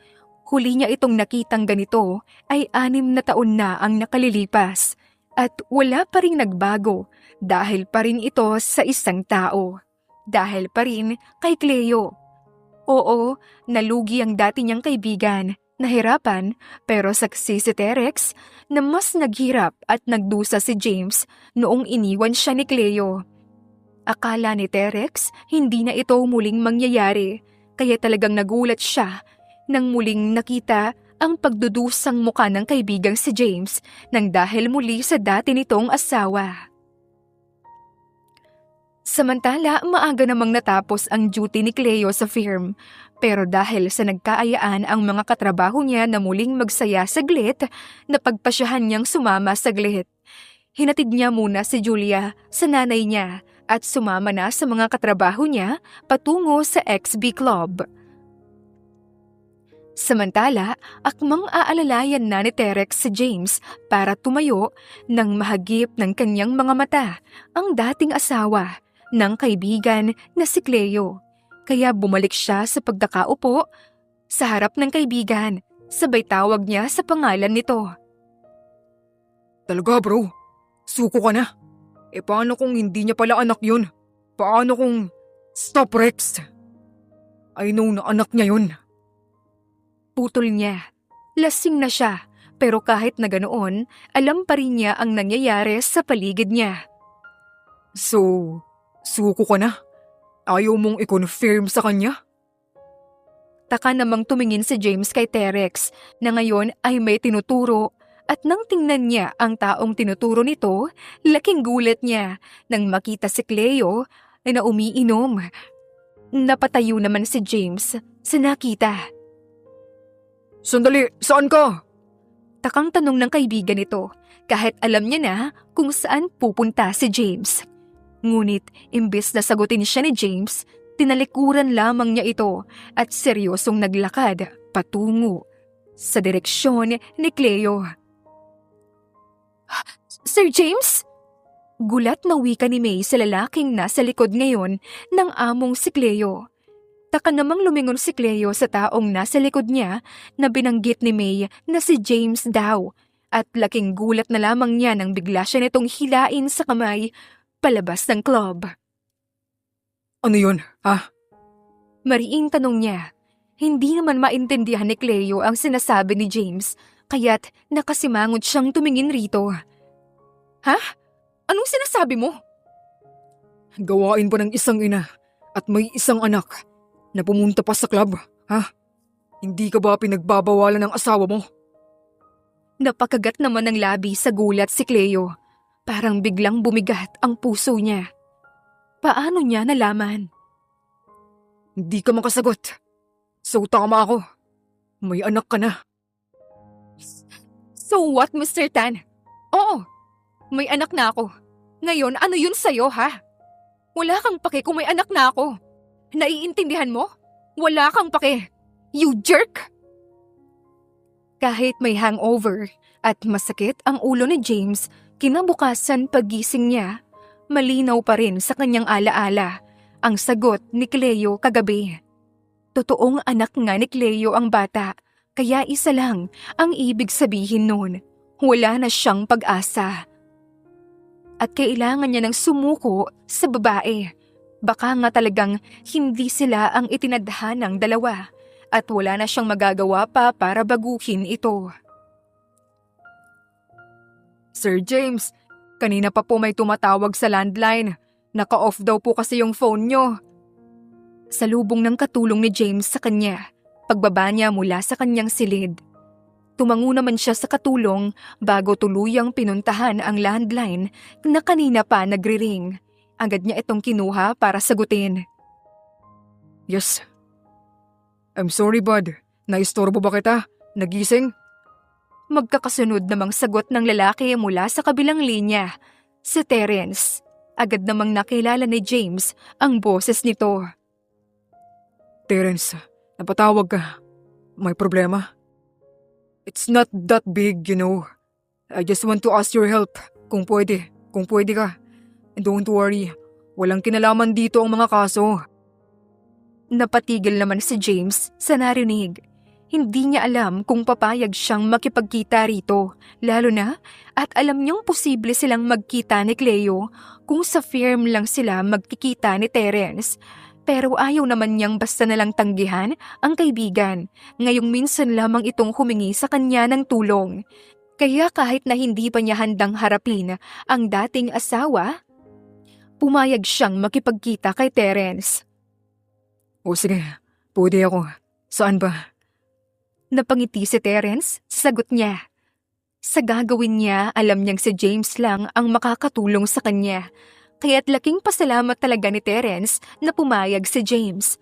Huli niya itong nakitang ganito ay 6 na taon na ang nakalilipas at wala pa rin nagbago dahil pa rin ito sa isang tao. Dahil pa rin kay Cleo. Oo, nalugi ang dati niyang kaibigan, nahirapan pero saksi si Terex na mas naghirap at nagdusa si James noong iniwan siya ni Cleo. Akala ni Terex hindi na ito muling mangyayari kaya talagang nagulat siya nang muling nakita ang pagdudusang muka ng kaibigang si James nang dahil muli sa dati nitong asawa. Samantala, maaga namang natapos ang duty ni Cleo sa firm. Pero dahil sa nagkaayaan ang mga katrabaho niya na muling magsaya saglit, napagpasyahan niyang sumama saglit. Hinatid niya muna si Julia sa nanay niya at sumama na sa mga katrabaho niya patungo sa XB Club. Samantala, akmang aalalayan na ni Terex si James para tumayo nang mahagip ng kanyang mga mata ang dating asawa ng kaibigan na si Cleo. Kaya bumalik siya sa pagkakaupo sa harap ng kaibigan, sabay tawag niya sa pangalan nito. Talaga bro, suko ka na. Paano kung hindi niya pala anak yun? Paano kung... Stop Rex! I know na anak niya yun. Putol niya. Lasing na siya, pero kahit na ganoon, alam pa rin niya ang nangyayari sa paligid niya. So, suko ka na? Ayaw mong i-confirm sa kanya? Taka namang tumingin si James kay Terex na ngayon ay may tinuturo at nang tingnan niya ang taong tinuturo nito, laking gulat niya nang makita si Cleo na umiinom. Napatayo naman si James sa nakita. Sandali, saan ka? Takang tanong ng kaibigan nito kahit alam niya na kung saan pupunta si James. Ngunit imbes na sagutin siya ni James, tinalikuran lamang niya ito at seryosong naglakad patungo sa direksyon ni Cleo. Sir James? Gulat na wika ni May sa lalaking nasa likod ngayon ng among si Cleo. Taka namang lumingon si Cleo sa taong nasa likod niya na binanggit ni May na si James daw at laking gulat na lamang niya nang bigla siya nitong hilain sa kamay palabas ng club. Ano yun, ha? Mariing tanong niya. Hindi naman maintindihan ni Cleo ang sinasabi ni James, kaya't nakasimangot siyang tumingin rito. Ha? Anong sinasabi mo? Gawain ba ng isang ina at may isang anak na pumunta pa sa club, ha? Hindi ka ba pinagbabawalan ng asawa mo? Napakagat naman ng labi sa gulat si Cleo. Parang biglang bumigat ang puso niya. Paano niya nalaman? Hindi ka makasagot. So tama ako. May anak ka na. So what, Mr. Tan? Oo, may anak na ako. Ngayon, ano yun sa'yo, ha? Wala kang pake kung may anak na ako. Naiintindihan mo? Wala kang pake. You jerk! Kahit may hangover at masakit ang ulo ni James, kinabukasan pagising niya, malinaw pa rin sa kanyang alaala ang sagot ni Cleo kagabi. Totoong anak nga ni Cleo ang bata, kaya isa lang ang ibig sabihin nun. Wala na siyang pag-asa. At kailangan niya ng sumuko sa babae. Baka nga talagang hindi sila ang itinadhanang dalawa at wala na siyang magagawa pa para baguhin ito. Sir James, kanina pa po may tumatawag sa landline. Naka-off daw po kasi yung phone nyo. Salubong ng katulong ni James sa kanya, pagbaba niya mula sa kanyang silid. Tumango naman siya sa katulong bago tuluyang pinuntahan ang landline na kanina pa nagre-ring. Agad niya itong kinuha para sagutin. Yes. I'm sorry, bud. Naistorbo ba kita? Nagising? Magkakasunod namang sagot ng lalaki mula sa kabilang linya, si Terence. Agad namang nakilala ni James ang boses nito. Terence, napatawag ka. May problema? It's not that big, you know. I just want to ask your help. Kung pwede ka. And don't worry, walang kinalaman dito ang mga kaso. Napatigil naman si James sa narinig. Hindi niya alam kung papayag siyang makipagkita rito, lalo na at alam niyang posible silang magkita ni Cleo kung sa firm lang sila magkikita ni Terence. Pero ayaw naman niyang basta nalang tanggihan ang kaibigan. Ngayong minsan lamang itong humingi sa kanya ng tulong. Kaya kahit na hindi pa niya handang harapin ang dating asawa, pumayag siyang makipagkita kay Terence. O sige, pwede ako. Saan ba? Napangiti si Terence, sagot niya. Sa gagawin niya, alam niyang si James lang ang makakatulong sa kanya. kaya't laking pasalamat talaga ni Terence na pumayag si James.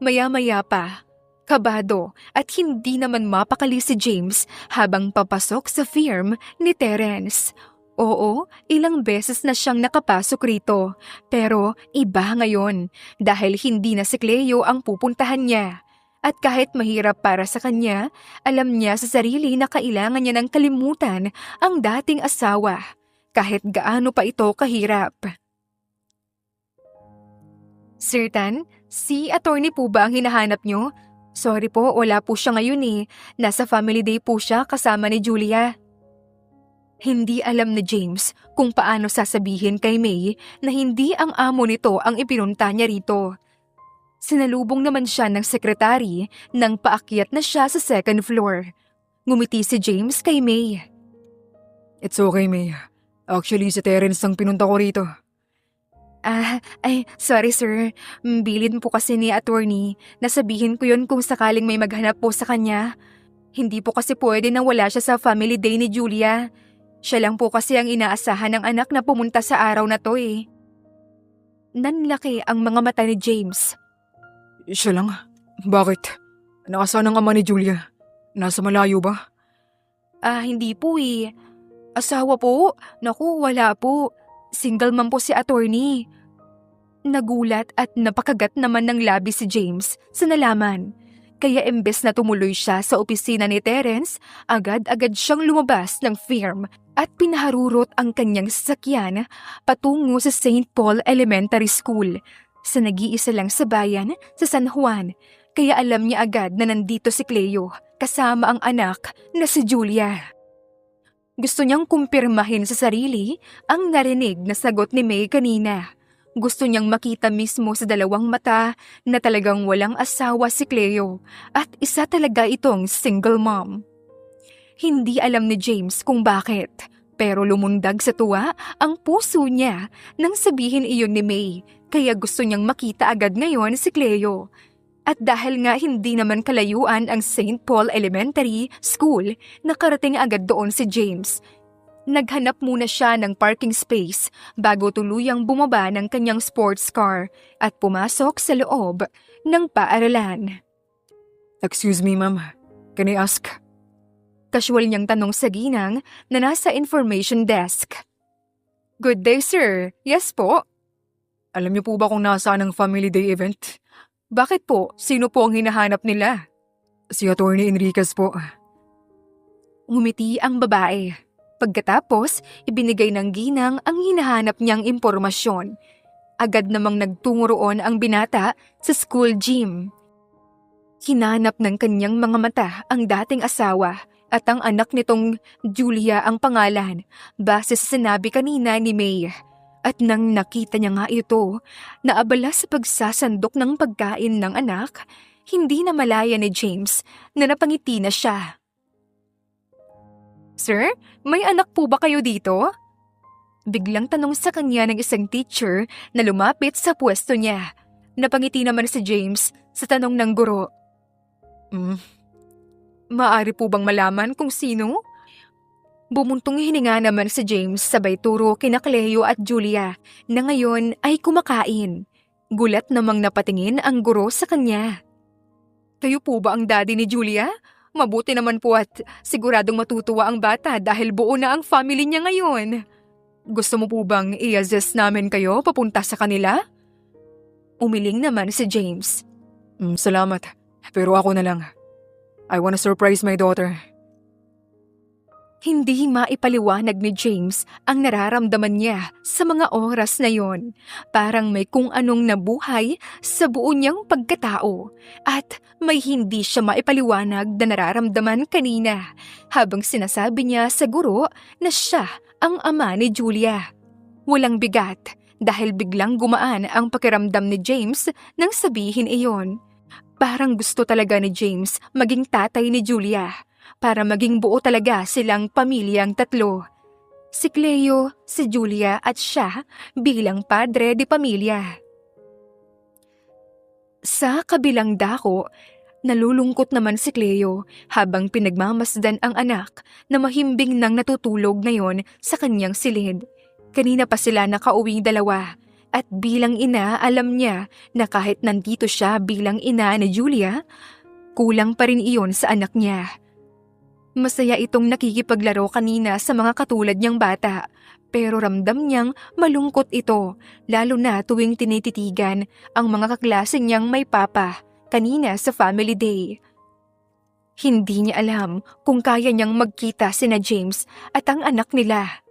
Maya-maya pa, kabado at hindi naman mapakali si James habang papasok sa firm ni Terence. Oo, ilang beses na siyang nakapasok rito, pero iba ngayon dahil hindi na si Cleo ang pupuntahan niya. At kahit mahirap para sa kanya, alam niya sa sarili na kailangan niya ng kalimutan ang dating asawa, kahit gaano pa ito kahirap. Sir Tan, si attorney po ba ang hinahanap niyo? Sorry po, wala po siya ngayon eh. Nasa family day po siya kasama ni Julia. Hindi alam ni James kung paano sasabihin kay May na hindi ang amo nito ang ipinunta niya rito. Sinalubong naman siya ng sekretary nang paakyat na siya sa second floor. Ngumiti si James kay May. It's okay, May. Actually, si Terence ang pinunta ko rito. Sorry sir. Bilin po kasi ni attorney na sabihin ko yun kung sakaling may maghanap po sa kanya. Hindi po kasi pwede na wala siya sa family day ni Julia. Siya lang po kasi ang inaasahan ng anak na pumunta sa araw na to eh. Nanlaki ang mga mata ni James. Siya lang? Bakit? Nakasaan ang ama ni Julia? Nasa malayo ba? Hindi po eh. Asawa po? Naku, wala po. Single mom po si attorney. Nagulat at napakagat naman ng labi si James sa nalaman. Kaya imbes na tumuloy siya sa opisina ni Terence, agad-agad siyang lumabas ng firm at pinaharurot ang kanyang sasakyan patungo sa St. Paul Elementary School sa nag-iisa lang sa bayan sa San Juan. Kaya alam niya agad na nandito si Cleo kasama ang anak na si Julia. Gusto niyang kumpirmahin sa sarili ang narinig na sagot ni May kanina. Gusto niyang makita mismo sa dalawang mata na talagang walang asawa si Cleo at isa talaga itong single mom. Hindi alam ni James kung bakit, pero lumundag sa tuwa ang puso niya nang sabihin iyon ni May, kaya gusto niyang makita agad ngayon si Cleo. At dahil nga hindi naman kalayuan ang St. Paul Elementary School, nakarating agad doon si James. Naghanap muna siya ng parking space bago tuluyang bumaba ng kanyang sports car at pumasok sa loob ng paaralan. Excuse me, ma'am. Can I ask? Casual niyang tanong sa ginang na nasa information desk. Good day, sir. Yes po. Alam niyo po ba kung nasaan ang family day event? Bakit po? Sino po ang hinahanap nila? Si Attorney Enriquez po. Ngumiti ang babae. Pagkatapos, ibinigay ng ginang ang hinahanap niyang impormasyon. Agad namang nagtungo roon ang binata sa school gym. Hinanap ng kanyang mga mata ang dating asawa at ang anak nitong Julia ang pangalan base sa sinabi kanina ni May. At nang nakita niya nga ito, naabala sa pagsasandok ng pagkain ng anak, hindi na malaya ni James na napangiti na siya. Sir, may anak po ba kayo dito? Biglang tanong sa kanya ng isang teacher na lumapit sa pwesto niya. Napangiti naman si James sa tanong ng guro. Maaari po bang malaman kung sino? Bumuntong hininga naman si James sabay turo kina Cleo at Julia na ngayon ay kumakain. Gulat namang napatingin ang guro sa kanya. Kayo po ba ang daddy ni Julia? Mabuti naman po at siguradong matutuwa ang bata dahil buo na ang family niya ngayon. Gusto mo po bang i-assist namin kayo papunta sa kanila? Umiling naman si James. Salamat, pero ako na lang. I wanna surprise my daughter. Hindi maipaliwanag ni James ang nararamdaman niya sa mga oras na yon. Parang may kung anong nabuhay sa buo niyang pagkatao at may hindi siya maipaliwanag na nararamdaman kanina habang sinasabi niya sa guro na siya ang ama ni Julia. Walang bigat dahil biglang gumaan ang pakiramdam ni James nang sabihin iyon. Parang gusto talaga ni James maging tatay ni Julia. Para maging buo talaga silang pamilyang tatlo. Si Cleo, si Julia at siya bilang padre de pamilya. Sa kabilang dako, Nalulungkot naman si Cleo habang pinagmamasdan ang anak na mahimbing nang natutulog ngayon sa kanyang silid. Kanina pa sila nakauwing dalawa at bilang ina alam niya na kahit nandito siya bilang ina ni Julia, kulang pa rin iyon sa anak niya. Masaya itong nakikipaglaro kanina sa mga katulad niyang bata, pero ramdam niyang malungkot ito, lalo na tuwing tinititigan ang mga kaklase niyang may papa kanina sa family day. Hindi niya alam kung kaya niyang magkita sina James at ang anak nila.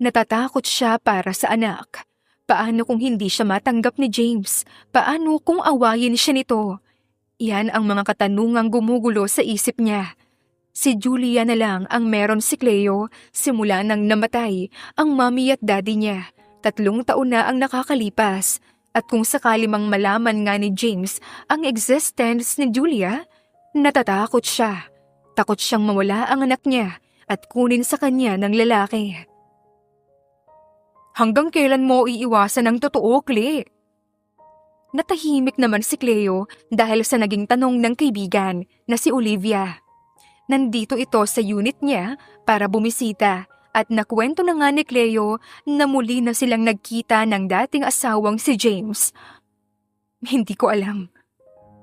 Natatakot siya para sa anak. Paano kung hindi siya matanggap ni James? Paano kung awayin siya nito? Yan ang mga katanungang gumugulo sa isip niya. Si Julia na lang ang meron si Cleo simula nang namatay ang mommy at daddy niya. 3 taon na ang nakakalipas. At kung sakali mang malaman nga ni James ang existence ni Julia, natatakot siya. Takot siyang mawala ang anak niya at kunin sa kanya ng lalaki. Hanggang kailan mo iiwasan ang totoo, Cle? Natahimik naman si Cleo dahil sa naging tanong ng kaibigan na si Olivia. Nandito ito sa unit niya para bumisita at nakwento na nga ni Cleo na muli na silang nagkita ng dating asawang si James. Hindi ko alam.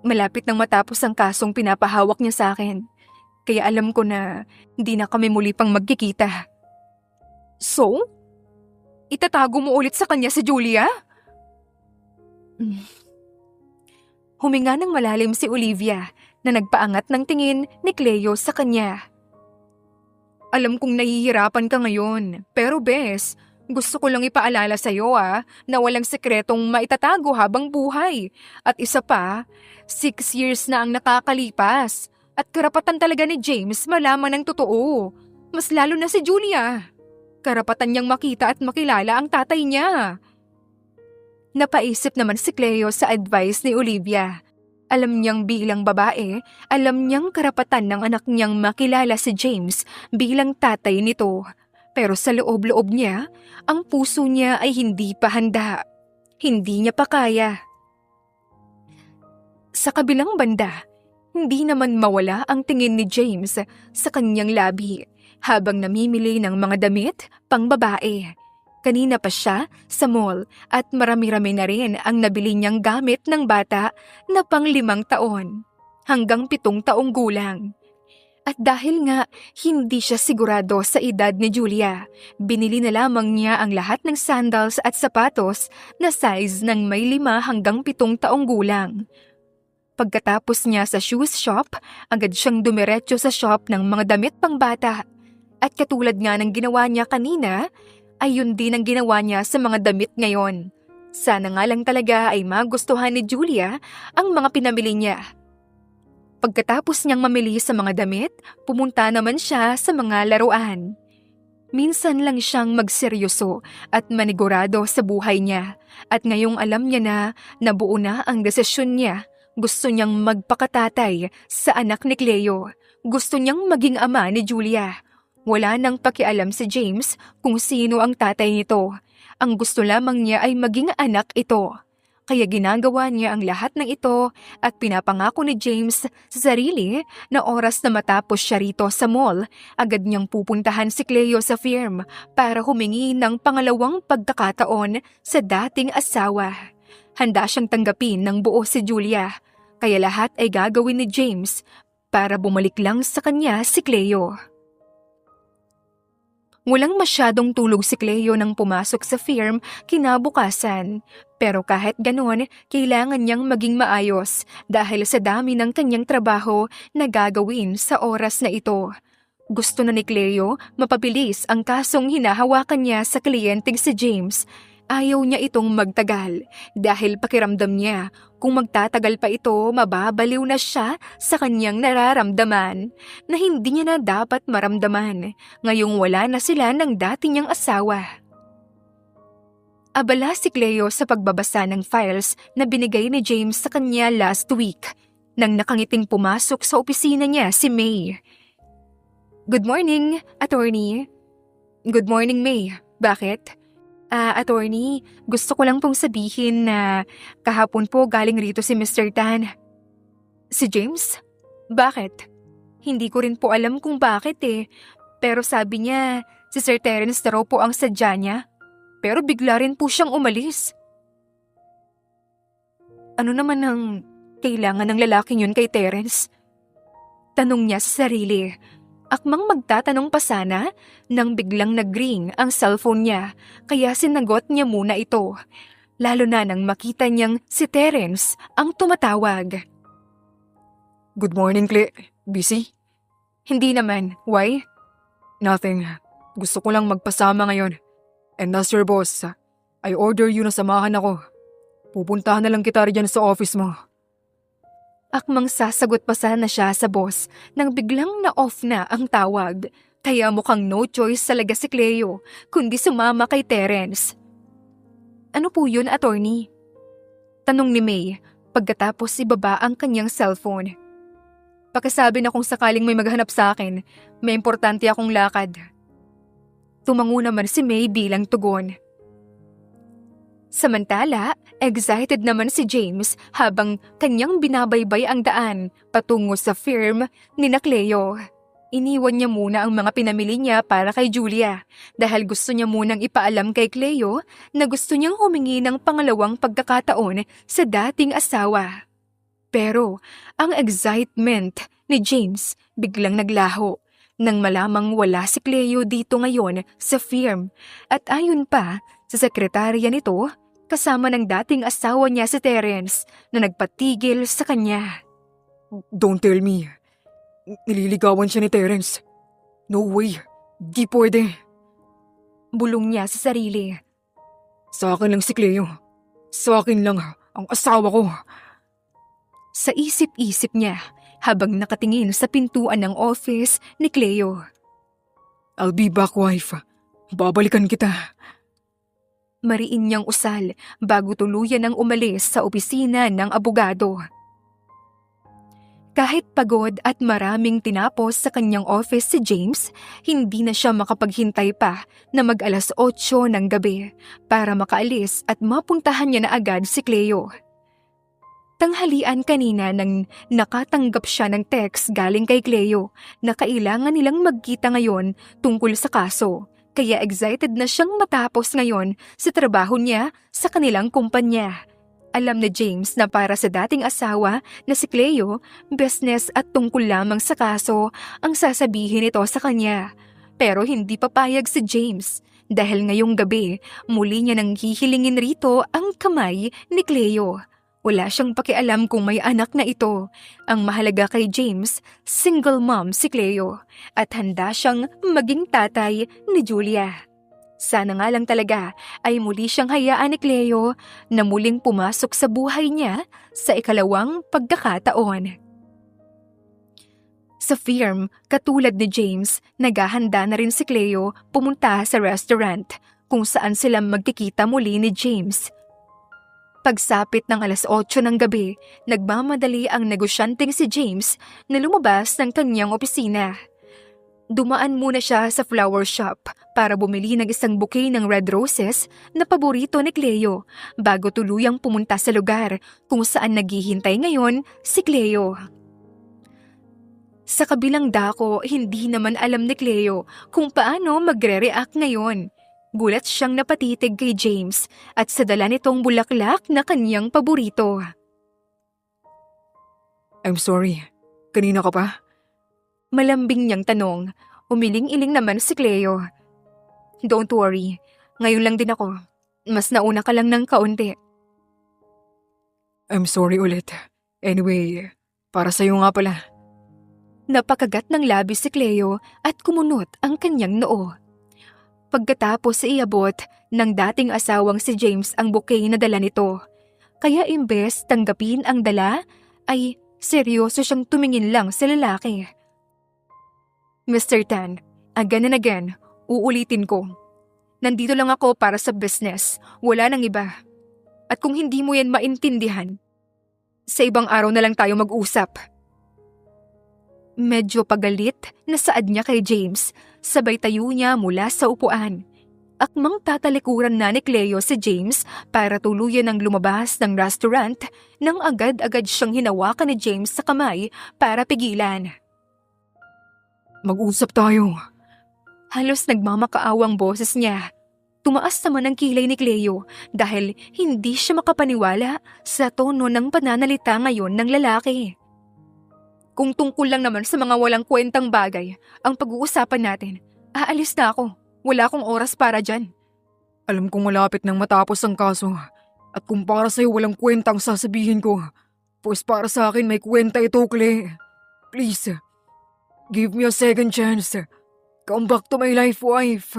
Malapit nang matapos ang kasong pinapahawak niya sa akin. Kaya alam ko na hindi na kami muli pang magkikita. So? Itatago mo ulit sa kanya si Julia? Huminga ng malalim si Olivia na nagpaangat ng tingin ni Cleo sa kanya. Alam kong nahihirapan ka ngayon, pero Bes, gusto ko lang ipaalala sa'yo na walang sekretong maitatago habang buhay. At isa pa, 6 years na ang nakakalipas at karapatan talaga ni James malaman ang totoo. Mas lalo na si Julia. Karapatan niyang makita at makilala ang tatay niya. Napaisip naman si Cleo sa advice ni Olivia. Alam niyang bilang babae, alam niyang karapatan ng anak niyang makilala si James bilang tatay nito. Pero sa loob-loob niya, ang puso niya ay hindi pa handa. Hindi niya pa kaya. Sa kabilang banda, hindi naman mawala ang tingin ni James sa kanyang labi habang namimili ng mga damit pang babae. Kanina pa siya sa mall at marami-rami na rin ang nabili niyang gamit ng bata na pang 5 taon hanggang 7 taong gulang. At dahil nga hindi siya sigurado sa edad ni Julia, binili na lamang niya ang lahat ng sandals at sapatos na size ng may 5 hanggang 7 taong gulang. Pagkatapos niya sa shoes shop, agad siyang dumiretso sa shop ng mga damit pang bata. At katulad nga ng ginawa niya kanina, ayun din ang ginawa niya sa mga damit ngayon. Sana nga lang talaga ay magustuhan ni Julia ang mga pinamili niya. Pagkatapos niyang mamili sa mga damit, pumunta naman siya sa mga laruan. Minsan lang siyang magseryoso at manigurado sa buhay niya. At ngayong alam niya na nabuo na ang desisyon niya, gusto niyang magpakatatay sa anak ni Cleo. Gusto niyang maging ama ni Julia. Wala nang pakialam si James kung sino ang tatay nito. Ang gusto lamang niya ay maging anak ito. Kaya ginagawa niya ang lahat ng ito at pinapangako ni James sa sarili na oras na matapos siya rito sa mall, agad niyang pupuntahan si Cleo sa firm para humingi ng pangalawang pagkakataon sa dating asawa. Handa siyang tanggapin ng buo si Julia, kaya lahat ay gagawin ni James para bumalik lang sa kanya si Cleo. Walang masyadong tulog si Cleo nang pumasok sa firm kinabukasan. Pero kahit ganoon, kailangan niyang maging maayos dahil sa dami ng kanyang trabaho na gagawin sa oras na ito. Gusto na ni Cleo mapabilis ang kasong hinahawakan niya sa kliyenteng si James. Ayaw niya itong magtagal dahil pakiramdam niya kung magtatagal pa ito mababaliw na siya sa kanyang nararamdaman na hindi niya na dapat maramdaman ngayong wala na sila ng dati niyang asawa. Abala si Cleo sa pagbabasa ng files na binigay ni James sa kanya last week nang nakangiting pumasok sa opisina niya si May. Good morning, attorney. Good morning, May. Bakit? Attorney, gusto ko lang pong sabihin na kahapon po galing rito si Mr. Tan. Si James? Bakit? Hindi ko rin po alam kung bakit Pero sabi niya, si Sir Terence na raw po ang sadya niya. Pero bigla rin po siyang umalis. Ano naman ang kailangan ng lalaking yun kay Terence? Tanong niya sa sarili. Akmang magtatanong pa sana nang biglang nag-ring ang cellphone niya kaya sinagot niya muna ito. Lalo na nang makita niyang si Terence ang tumatawag. Good morning, Cle. Busy? Hindi naman. Why? Nothing. Gusto ko lang magpasama ngayon. And as your boss, I order you na samahan ako. Pupuntahan na lang kita riyan sa office mo. Akmang sasagot pa sana siya sa boss nang biglang na-off na ang tawag. Kaya mukhang no choice talaga si Cleo kundi sumama kay Terence. Ano po yun, attorney? Tanong ni May pagkatapos ibaba ang kanyang cellphone. Pakisabi na kung sakaling may maghanap sa akin, may importante akong lakad. Tumango naman si May bilang tugon. Samantala, excited naman si James habang kanyang binabaybay ang daan patungo sa firm ni Cleo. Iniwan niya muna ang mga pinamili niya para kay Julia dahil gusto niya munang ipaalam kay Cleo na gusto niyang humingi ng pangalawang pagkakataon sa dating asawa. Pero ang excitement ni James biglang naglaho nang malamang wala si Cleo dito ngayon sa firm at ayon pa sa sekretarya nito, kasama ng dating asawa niya si Terence na nagpatigil sa kanya. Don't tell me. Nililigawan siya ni Terence. No way. Di pwede. Bulong niya sa sarili. Sa akin lang si Cleo. Sa akin lang ang asawa ko. Sa isip-isip niya habang nakatingin sa pintuan ng office ni Cleo. I'll be back, wife. Babalikan kita. Mariin niyang usal bago tuluyan ang umalis sa opisina ng abogado. Kahit pagod at maraming tinapos sa kanyang office si James, hindi na siya makapaghintay pa na mag-alas 8 ng gabi para makaalis at mapuntahan niya na agad si Cleo. Tanghalian kanina nang nakatanggap siya ng text galing kay Cleo na kailangan nilang magkita ngayon tungkol sa kaso. Kaya excited na siyang matapos ngayon sa trabaho niya sa kanilang kumpanya. Alam ni James na para sa dating asawa na si Cleo, business at tungkol lamang sa kaso ang sasabihin nito sa kanya. Pero hindi papayag si James dahil ngayong gabi muli niya nang hihilingin rito ang kamay ni Cleo. Wala siyang pakialam kung may anak na ito. Ang mahalaga kay James, single mom si Cleo at handa siyang maging tatay ni Julia. Sana nga lang talaga ay muli siyang hayaan ni Cleo na muling pumasok sa buhay niya sa ikalawang pagkakataon. Sa firm, katulad ni James, naghahanda na rin si Cleo pumunta sa restaurant kung saan sila magkikita muli ni James. Pagsapit ng alas 8 ng gabi, nagmamadali ang negosyanteng si James na lumabas ng kanyang opisina. Dumaan muna siya sa flower shop para bumili ng isang bouquet ng red roses na paborito ni Cleo bago tuluyang pumunta sa lugar kung saan naghihintay ngayon si Cleo. Sa kabilang dako, hindi naman alam ni Cleo kung paano magre-react ngayon. Gulat siyang napatitig kay James at sa dala nitong bulaklak na kanyang paborito. I'm sorry. Kanina ka pa? Malambing niyang tanong. Umiling-iling naman si Cleo. Don't worry. Ngayon lang din ako. Mas nauna ka lang ng kaunti. I'm sorry ulit. Anyway, para sa'yo nga pala. Napakagat ng labis si Cleo at kumunot ang kanyang noo. Pagkatapos iabot ng dating asawang si James ang bouquet na dala nito. Kaya imbes tanggapin ang dala, ay seryoso siyang tumingin lang sa lalaki. Mr. Tan, again and again, uulitin ko. Nandito lang ako para sa business, wala nang iba. At kung hindi mo yan maintindihan, sa ibang araw na lang tayo mag-usap. Medyo pagalit na saad niya kay James, sabay tayo niya mula sa upuan. Akmang tatalikuran na ni Cleo si James para tuluyan ang lumabas ng restaurant nang agad-agad siyang hinawakan ni James sa kamay para pigilan. Mag-usap tayo. Halos nagmamakaawang boses niya. Tumaas naman ang kilay ni Cleo dahil hindi siya makapaniwala sa tono ng pananalita ngayon ng lalaki. Kung tungkol lang naman sa mga walang kwentang bagay ang pag-uusapan natin, aalis na ako. Wala akong oras para dyan. Alam kong malapit nang matapos ang kaso. At kung para sa'yo walang kwentang sasabihin ko, pues para sa akin may kwenta ito, Cle. Please, give me a second chance. Come back to my life, wife.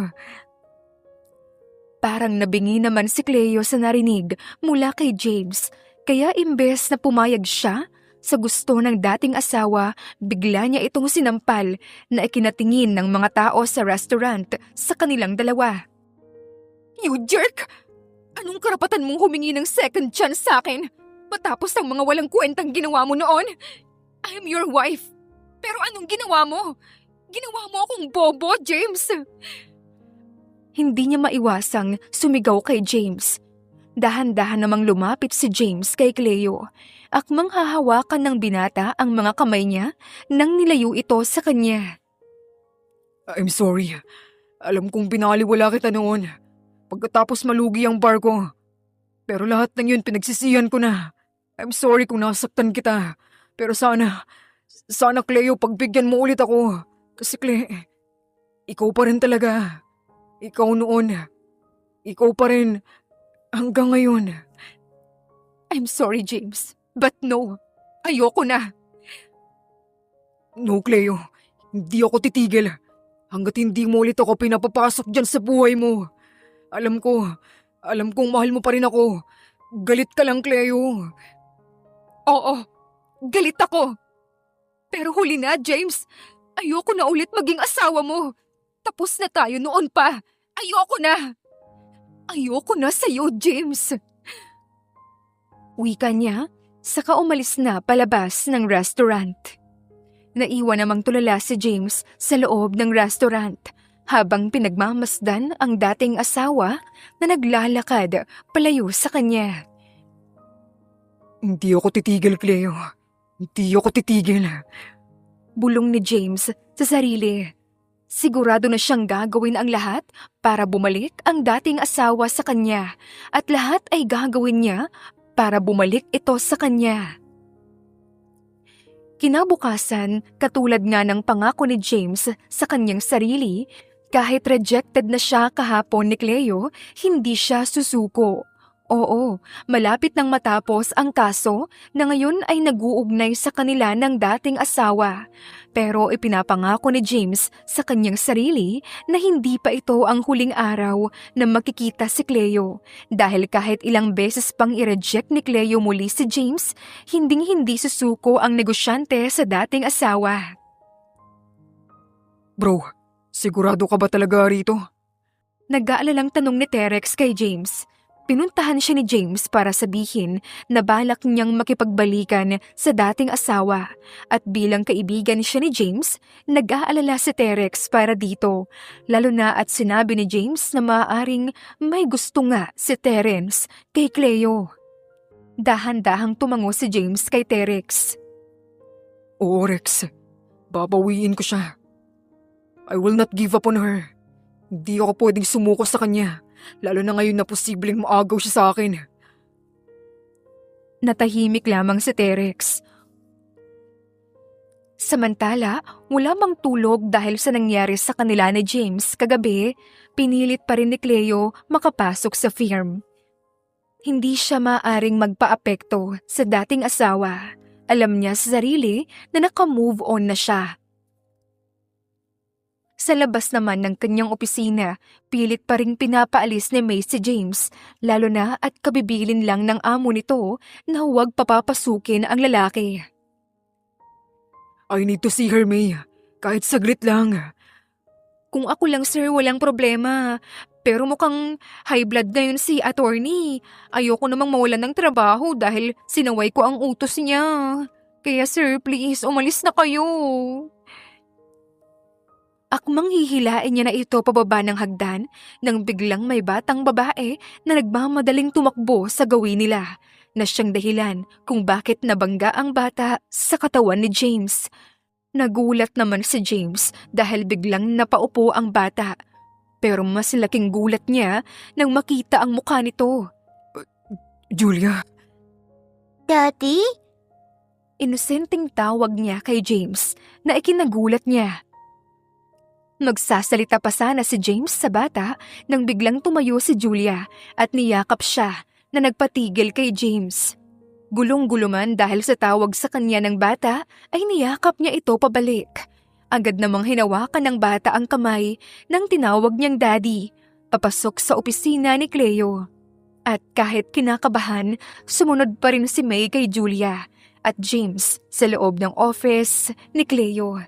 Parang nabingi naman si Cleo sa narinig mula kay James, kaya imbes na pumayag siya sa gusto ng dating asawa, bigla niya itong sinampal na ikinatingin ng mga tao sa restaurant sa kanilang dalawa. You jerk! Anong karapatan mong humingi ng second chance sa akin? Matapos ang mga walang kwentang ginawa mo noon? I'm your wife. Pero anong ginawa mo? Ginawa mo akong bobo, James. Hindi niya maiwasang sumigaw kay James. Dahan-dahan namang lumapit si James kay Cleo. Akmang hahawakan ng binata ang mga kamay niya nang nilayo ito sa kanya. I'm sorry. Alam kong binaliwala kita noon. Pagkatapos malugi ang bar ko. Pero lahat ng yun pinagsisihan ko na. I'm sorry kung nasaktan kita. Pero sana Cleo, pagbigyan mo ulit ako. Kasi ikaw pa rin talaga. Ikaw noon. Ikaw pa rin hanggang ngayon. I'm sorry, James. But no, ayoko na. No, Cleo. Hindi ako titigil. Hanggat hindi mo ulit ako pinapapasok dyan sa buhay mo. Alam kong mahal mo pa rin ako. Galit ka lang, Cleo. Oo, galit ako. Pero huli na, James. Ayoko na ulit maging asawa mo. Tapos na tayo noon pa. Ayoko na. Ayoko na sa'yo, James. Wika niya, saka umalis na palabas ng restaurant. Naiwan namang tulala si James sa loob ng restaurant habang pinagmamasdan ang dating asawa na naglalakad palayo sa kanya. Hindi ako titigil, Cleo. Hindi ako titigil. Bulong ni James sa sarili. Sigurado na siyang gagawin ang lahat para bumalik ang dating asawa sa kanya at lahat ay gagawin niya para bumalik ito sa kanya. Kinabukasan, katulad nga ng pangako ni James sa kanyang sarili, kahit rejected na siya kahapon ni Cleo, hindi siya susuko. Oo, malapit nang matapos ang kaso na ngayon ay nag-uugnay sa kanila ng dating asawa. Pero ipinapangako ni James sa kanyang sarili na hindi pa ito ang huling araw na makikita si Cleo. Dahil kahit ilang beses pang i-reject ni Cleo muli si James, hinding-hindi susuko ang negosyante sa dating asawa. Bro, sigurado ka ba talaga rito? Nag-aalalang tanong ni Terex kay James. Pinuntahan siya ni James para sabihin na balak niyang makipagbalikan sa dating asawa at bilang kaibigan siya ni James, nag-aalala si Terex para dito, lalo na at sinabi ni James na maaaring may gusto nga si Terence kay Cleo. Dahan-dahang tumango si James kay Terex. Oo, Rex. Babawiin ko siya. I will not give up on her. Hindi ako pwedeng sumuko sa kanya. Lalo na ngayon na posibleng maagaw siya sa akin. Natahimik lamang si Terex. Samantala, wala mang tulog dahil sa nangyari sa kanila ni James kagabi, pinilit pa rin ni Cleo makapasok sa firm. Hindi siya maaaring magpaapekto sa dating asawa. Alam niya sa sarili na naka-move on na siya. Sa labas naman ng kanyang opisina, pilit pa ring pinapaalis ni May si James, lalo na at kabibilin lang ng amo nito na huwag papapasukin ang lalaki. I need to see her, May. Kahit saglit lang. Kung ako lang sir, walang problema. Pero mukhang high blood ngayon si attorney. Ayoko namang mawalan ng trabaho dahil sinaway ko ang utos niya. Kaya sir, please, umalis na kayo. Akmang hihilain niya na ito pababa ng hagdan nang biglang may batang babae na nagmamadaling tumakbo sa gawin nila na siyang dahilan kung bakit nabangga ang bata sa katawan ni James. Nagulat naman si James dahil biglang napaupo ang bata. Pero mas laking gulat niya nang makita ang mukha nito. Julia, Daddy? Inosenteng tawag niya kay James na ikinagulat niya. Magsasalita pa sana si James sa bata nang biglang tumayo si Julia at niyakap siya na nagpatigil kay James. Gulong-gulo man dahil sa tawag sa kanya ng bata ay niyakap niya ito pabalik. Agad namang hinawakan ng bata ang kamay nang tinawag niyang daddy, papasok sa opisina ni Cleo. At kahit kinakabahan, sumunod pa rin si May kay Julia at James sa loob ng office ni Cleo.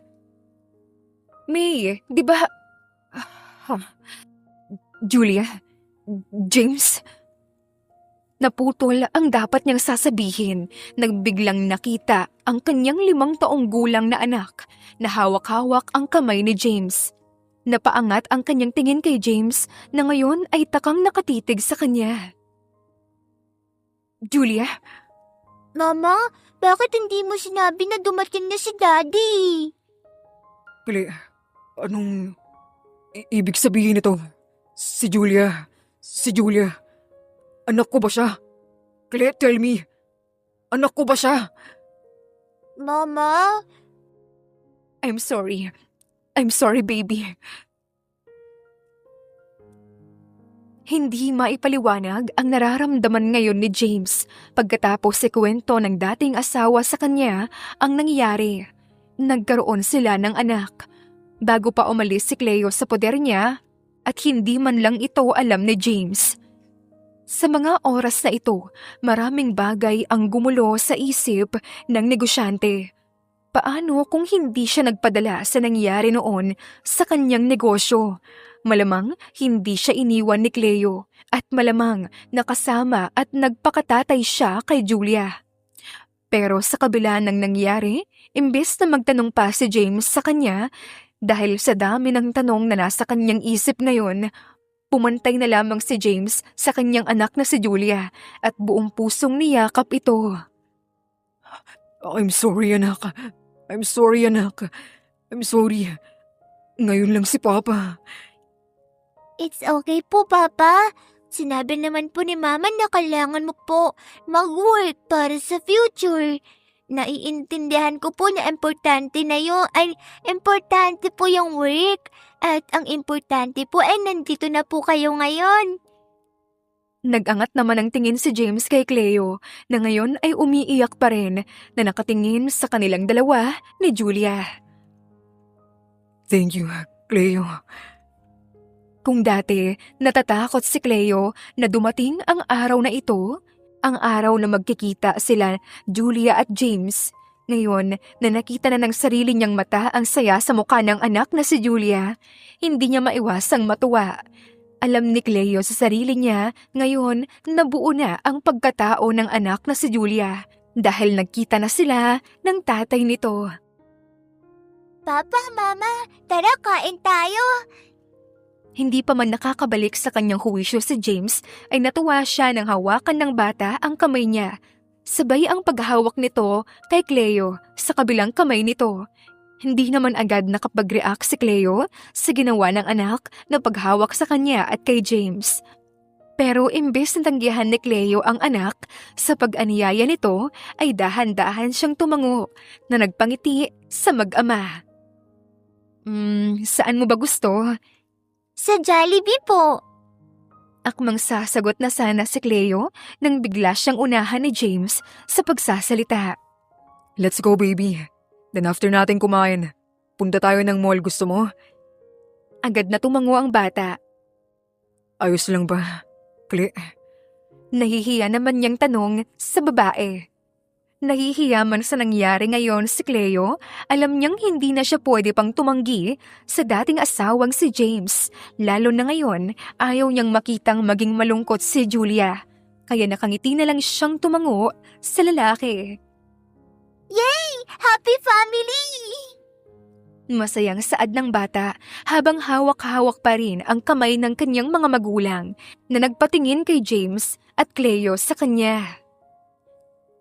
May, di ba... Julia? James? Naputol ang dapat niyang sasabihin nang biglang nakita ang kanyang 5 taong gulang na anak na hawak-hawak ang kamay ni James. Napaangat ang kanyang tingin kay James na ngayon ay takang nakatitig sa kanya. Julia? Mama, bakit hindi mo sinabi na dumating na si Daddy? Cle, anong ibig sabihin nito? Si Julia, anak ko ba siya? Cle, tell me, anak ko ba siya? Mama? I'm sorry, baby. Hindi maipaliwanag ang nararamdaman ngayon ni James pagkatapos ikwento ng dating asawa sa kanya ang nangyari. Nagkaroon sila ng anak. Bago pa umalis si Cleo sa poder niya at hindi man lang ito alam ni James. Sa mga oras na ito, maraming bagay ang gumulo sa isip ng negosyante. Paano kung hindi siya nagpadala sa nangyari noon sa kanyang negosyo? Malamang hindi siya iniwan ni Cleo at malamang nakasama at nagpakatatay siya kay Julia. Pero sa kabila ng nangyari, imbes na magtanong pa si James sa kanya, dahil sa dami ng tanong na nasa kanyang isip ngayon, pumantay na lamang si James sa kanyang anak na si Julia at buong pusong niyakap ito. I'm sorry, anak. I'm sorry. Ngayon lang si Papa. It's okay po, Papa. Sinabi naman po ni Mama na kailangan mo po mag-work para sa future. Naiintindihan ko po na importante po yung work. At ang importante po ay nandito na po kayo ngayon. Nag-angat naman ang tingin si James kay Cleo na ngayon ay umiiyak pa rin na nakatingin sa kanilang dalawa ni Julia. Thank you, Cleo. Kung dati natatakot si Cleo na dumating ang araw na ito, ang araw na magkikita sila Julia at James, ngayon na nakita na ng sarili niyang mata ang saya sa mukha ng anak na si Julia, hindi niya maiwasang matuwa. Alam ni Cleo sa sarili niya ngayon na buo na ang pagkatao ng anak na si Julia dahil nagkita na sila ng tatay nito. Papa, Mama, tara kain tayo. Hindi pa man nakakabalik sa kanyang huwisyo si James ay natuwa siya nang hawakan ng bata ang kamay niya. Sabay ang paghawak nito kay Cleo sa kabilang kamay nito. Hindi naman agad nakapag-react si Cleo sa ginawa ng anak na paghawak sa kanya at kay James. Pero imbes na tanggihan ni Cleo ang anak, sa pag-aniyaya nito ay dahan-dahan siyang tumango na nagpangiti sa mag-ama. Saan mo ba gusto? Sa Jollibee po. Akmang sasagot na sana si Cleo nang bigla siyang unahan ni James sa pagsasalita. Let's go, baby. Then after natin kumain, punta tayo ng mall, gusto mo? Agad na tumango ang bata. Ayos lang ba, Cle? Nahihiya naman niyang tanong sa babae. Nahihiya man sa nangyari ngayon si Cleo, alam niyang hindi na siya pwede pang tumanggi sa dating asawang si James. Lalo na ngayon, ayaw niyang makitang maging malungkot si Julia. Kaya nakangiti na lang siyang tumango sa lalaki. Yay! Happy family! Masayang saad ng bata habang hawak-hawak pa rin ang kamay ng kanyang mga magulang na nagpatingin kay James at Cleo sa kanya.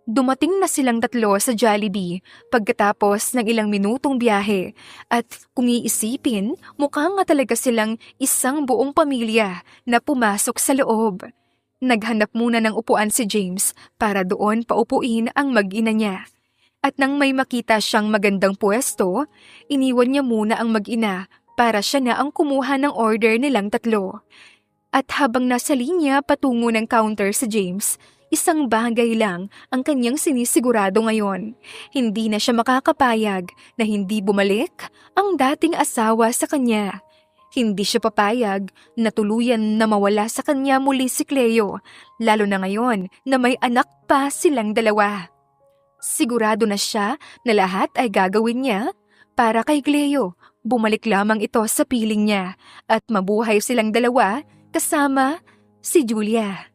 Dumating na silang tatlo sa Jollibee pagkatapos ng ilang minutong biyahe at kung iisipin, mukha nga talaga silang isang buong pamilya na pumasok sa loob. Naghanap muna ng upuan si James para doon paupuin ang mag-ina niya. At nang may makita siyang magandang pwesto, iniwan niya muna ang mag-ina para siya na ang kumuha ng order nilang tatlo. At habang nasa linya patungo ng counter si James, isang bagay lang ang kanyang sinisigurado ngayon. Hindi na siya makakapayag na hindi bumalik ang dating asawa sa kanya. Hindi siya papayag na tuluyan na mawala sa kanya muli si Cleo, lalo na ngayon na may anak pa silang dalawa. Sigurado na siya na lahat ay gagawin niya para kay Cleo. Bumalik lamang ito sa piling niya at mabuhay silang dalawa kasama si Julia.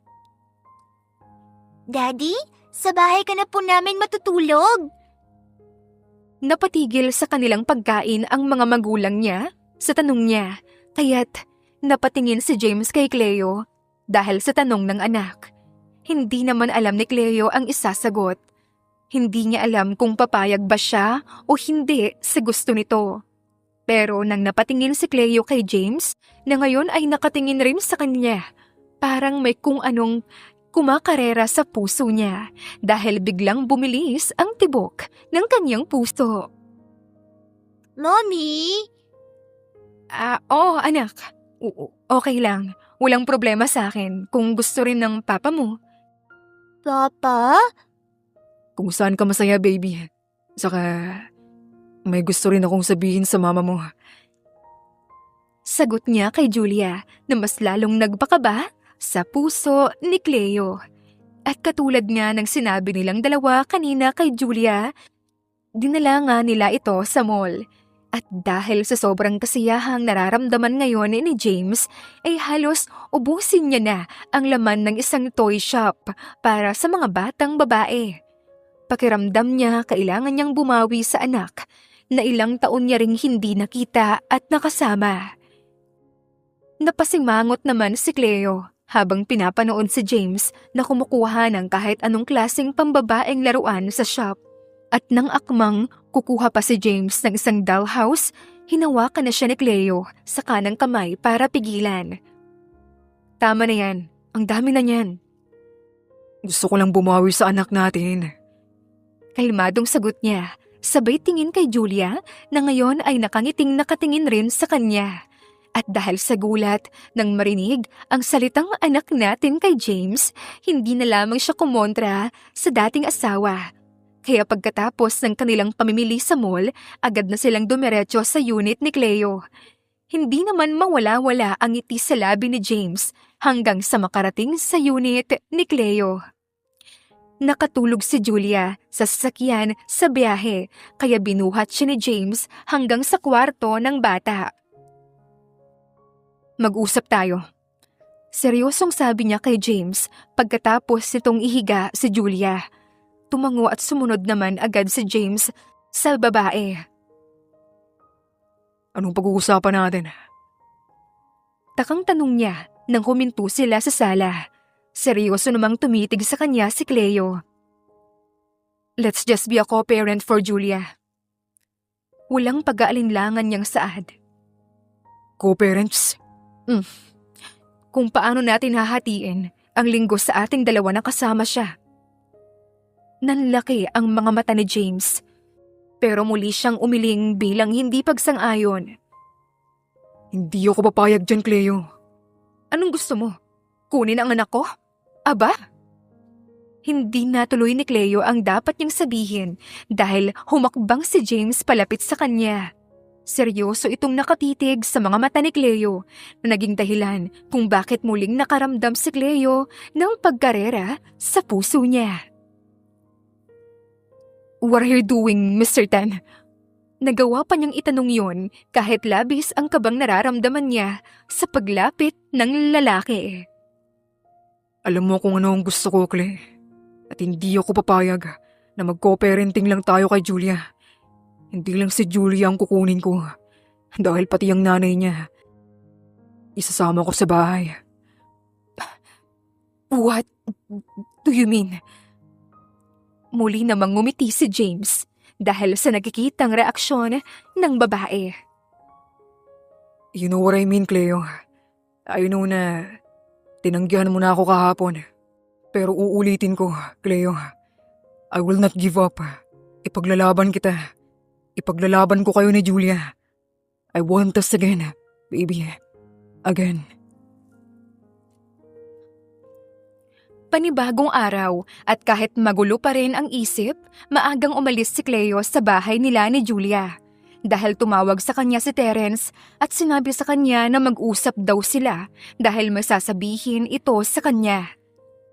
Daddy, sa bahay ka na po namin matutulog. Napatigil sa kanilang pagkain ang mga magulang niya sa tanong niya, kaya't napatingin si James kay Cleo dahil sa tanong ng anak. Hindi naman alam ni Cleo ang isasagot. Hindi niya alam kung papayag ba siya o hindi sa gusto nito. Pero nang napatingin si Cleo kay James, na ngayon ay nakatingin rin sa kanya, parang may kung anong kumakarera sa puso niya dahil biglang bumilis ang tibok ng kanyang puso. Mommy? Anak. Okay lang. Walang problema sa akin kung gusto rin ng papa mo. Papa? Kung saan ka masaya, baby. Saka, may gusto rin akong sabihin sa mama mo. Sagot niya kay Julia na mas lalong nagpakaba sa puso ni Cleo. At katulad nga ng sinabi nilang dalawa kanina kay Julia, dinala nga nila ito sa mall. At dahil sa sobrang kasiyahang nararamdaman ngayon ni James, ay halos ubusin niya na ang laman ng isang toy shop para sa mga batang babae. Pakiramdam niya kailangan niyang bumawi sa anak na ilang taon niya ring hindi nakita at nakasama. Napasimangot naman si Cleo habang pinapanood si James na kumukuha ng kahit anong klaseng pambabaeng laruan sa shop. At nang akmang kukuha pa si James ng isang dollhouse, hinawakan na siya ni Cleo sa kanang kamay para pigilan. Tama na yan, ang dami na niyan. Gusto ko lang bumawi sa anak natin. Kalmadong sagot niya, sabay tingin kay Julia na ngayon ay nakangiting nakatingin rin sa kanya. At dahil sa gulat nang marinig ang salitang anak natin kay James, hindi na lamang siya kumontra sa dating asawa. Kaya pagkatapos ng kanilang pamimili sa mall, agad na silang dumiretso sa unit ni Cleo. Hindi naman mawala-wala ang ngiti sa labi ni James hanggang sa makarating sa unit ni Cleo. Nakatulog si Julia sa sasakyan sa biyahe kaya binuhat siya ni James hanggang sa kwarto ng bata. Mag-usap tayo. Seryosong sabi niya kay James pagkatapos nitong ihiga si Julia. Tumango at sumunod naman agad si James sa babae. Anong pag-uusapan natin? Takang tanong niya nang huminto sila sa sala. Seryoso namang tumitig sa kanya si Cleo. Let's just be a co-parent for Julia. Walang pag-aalinlangan niyang saad. Co-parents? Kung paano natin hahatiin ang linggo sa ating dalawa na kasama siya. Nanlaki ang mga mata ni James, pero muli siyang umiling bilang hindi pagsang-ayon. Hindi ako papayag dyan, Cleo. Anong gusto mo? Kunin ang anak ko? Aba? Hindi natuloy ni Cleo ang dapat niyang sabihin dahil humakbang si James palapit sa kanya. Seryoso itong nakatitig sa mga mata ni Cleo na naging dahilan kung bakit muling nakaramdam si Cleo ng pagkarera sa puso niya. What are you doing, Mr. Tan? Nagawa pa niyang itanong yon kahit labis ang kabang nararamdaman niya sa paglapit ng lalaki. Alam mo kung ano ang gusto ko, Cle. At hindi ako papayag na mag-co-parenting lang tayo kay Julia. Hindi lang si Julia ang kukunin ko. Dahil pati ang nanay niya. Isasama ko sa bahay. What do you mean? Muli namang ngumiti si James dahil sa nakikitang reaksyon ng babae. You know what I mean, Cleo. I know na tinanggihan mo na ako kahapon. Pero uulitin ko, Cleo. I will not give up. Ipaglalaban kita. Ipaglalaban ko kayo ni Julia. I want us again, baby. Again. Panibagong araw at kahit magulo pa rin ang isip, maagang umalis si Cleo sa bahay nila ni Julia. Dahil tumawag sa kanya si Terence at sinabi sa kanya na mag-usap daw sila dahil may sasabihin ito sa kanya.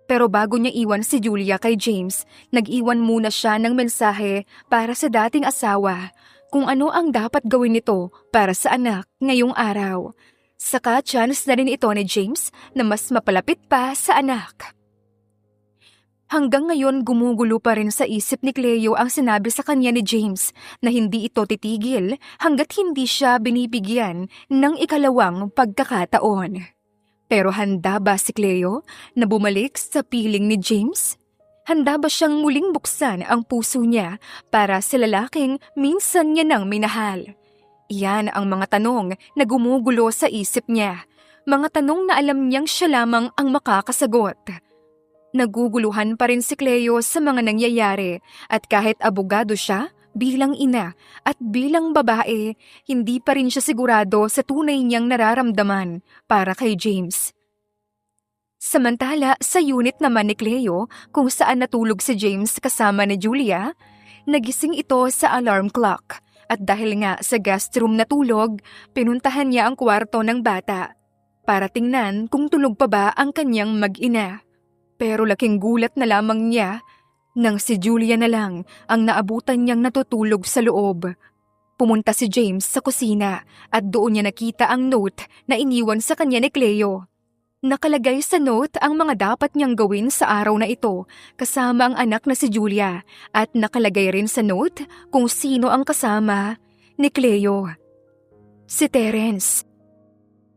Pero bago niya iwan si Julia kay James, nag-iwan muna siya ng mensahe para sa dating asawa kung ano ang dapat gawin nito para sa anak ngayong araw. Saka chance na rin ito ni James na mas mapalapit pa sa anak. Hanggang ngayon gumugulo pa rin sa isip ni Cleo ang sinabi sa kanya ni James na hindi ito titigil hanggat hindi siya binibigyan ng ikalawang pagkakataon. Pero handa ba si Cleo na bumalik sa piling ni James? Handa ba siyang muling buksan ang puso niya para sa lalaking minsan niya nang minahal? Iyan ang mga tanong na gumugulo sa isip niya. Mga tanong na alam niyang siya lamang ang makakasagot. Naguguluhan pa rin si Cleo sa mga nangyayari at kahit abogado siya bilang ina at bilang babae, hindi pa rin siya sigurado sa tunay niyang nararamdaman para kay James. Samantala, sa unit naman ni Cleo kung saan natulog si James kasama ni Julia, nagising ito sa alarm clock at dahil nga sa guest room natulog, pinuntahan niya ang kwarto ng bata para tingnan kung tulog pa ba ang kanyang mag-ina. Pero laking gulat na lamang niya nang si Julia na lang ang naabutan niyang natutulog sa loob. Pumunta si James sa kusina at doon niya nakita ang note na iniwan sa kanya ni Cleo. Nakalagay sa note ang mga dapat niyang gawin sa araw na ito kasama ang anak na si Julia at nakalagay rin sa note kung sino ang kasama ni Cleo. Si Terence.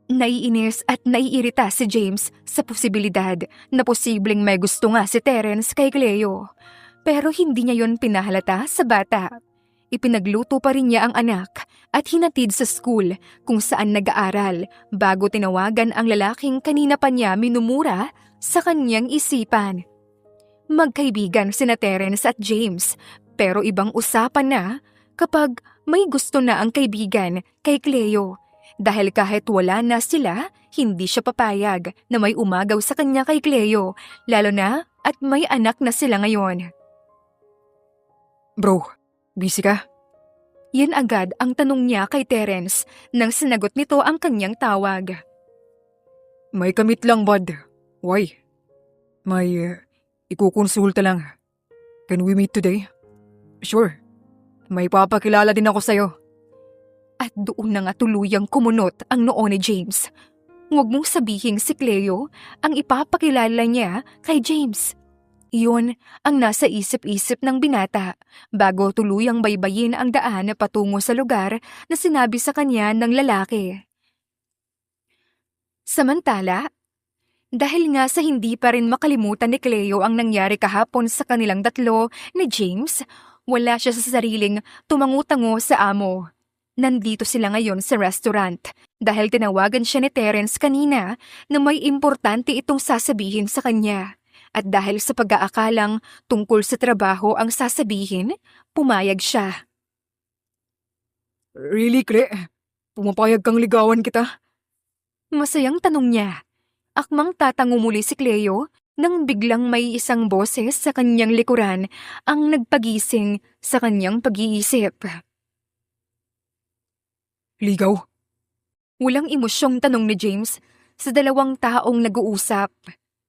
Naiinis at naiirita si James sa posibilidad na posibleng may gusto nga si Terence kay Cleo. Pero hindi niya yon pinahalata sa bata. Ipinagluto pa rin niya ang anak at hinatid sa school kung saan nag-aaral bago tinawagan ang lalaking kanina pa niya minumura sa kanyang isipan. Magkaibigan sina Terence at James pero ibang usapan na kapag may gusto na ang kaibigan kay Cleo. Dahil kahit wala na sila, hindi siya papayag na may umagaw sa kanya kay Cleo, lalo na at may anak na sila ngayon. Bro, busy ka? Yan agad ang tanong niya kay Terence nang sinagot nito ang kanyang tawag. May kamit lang, bud. Why? May ikukonsulta lang. Can we meet today? Sure. May papakilala din ako sa'yo. At doon na nga tuluyang kumunot ang noo ni James. Huwag mong sabihing si Cleo ang ipapakilala niya kay James. Iyon ang nasa isip-isip ng binata bago tuluyang baybayin ang daan na patungo sa lugar na sinabi sa kanya ng lalaki. Samantala, dahil nga sa hindi pa rin makalimutan ni Cleo ang nangyari kahapon sa kanilang tatlo ni James, wala siya sa sariling tumangu-tango sa amo. Nandito sila ngayon sa restaurant dahil tinawagan siya ni Terence kanina na may importante itong sasabihin sa kanya. At dahil sa pag-aakalang tungkol sa trabaho ang sasabihin, pumayag siya. Really, Cle? Pumapayag kang ligawan kita? Masayang tanong niya. Akmang tatango muli si Cleo nang biglang may isang boses sa kanyang likuran ang nagpagising sa kanyang pag-iisip. Ligaw? Walang emosyong tanong ni James sa dalawang taong nag-uusap.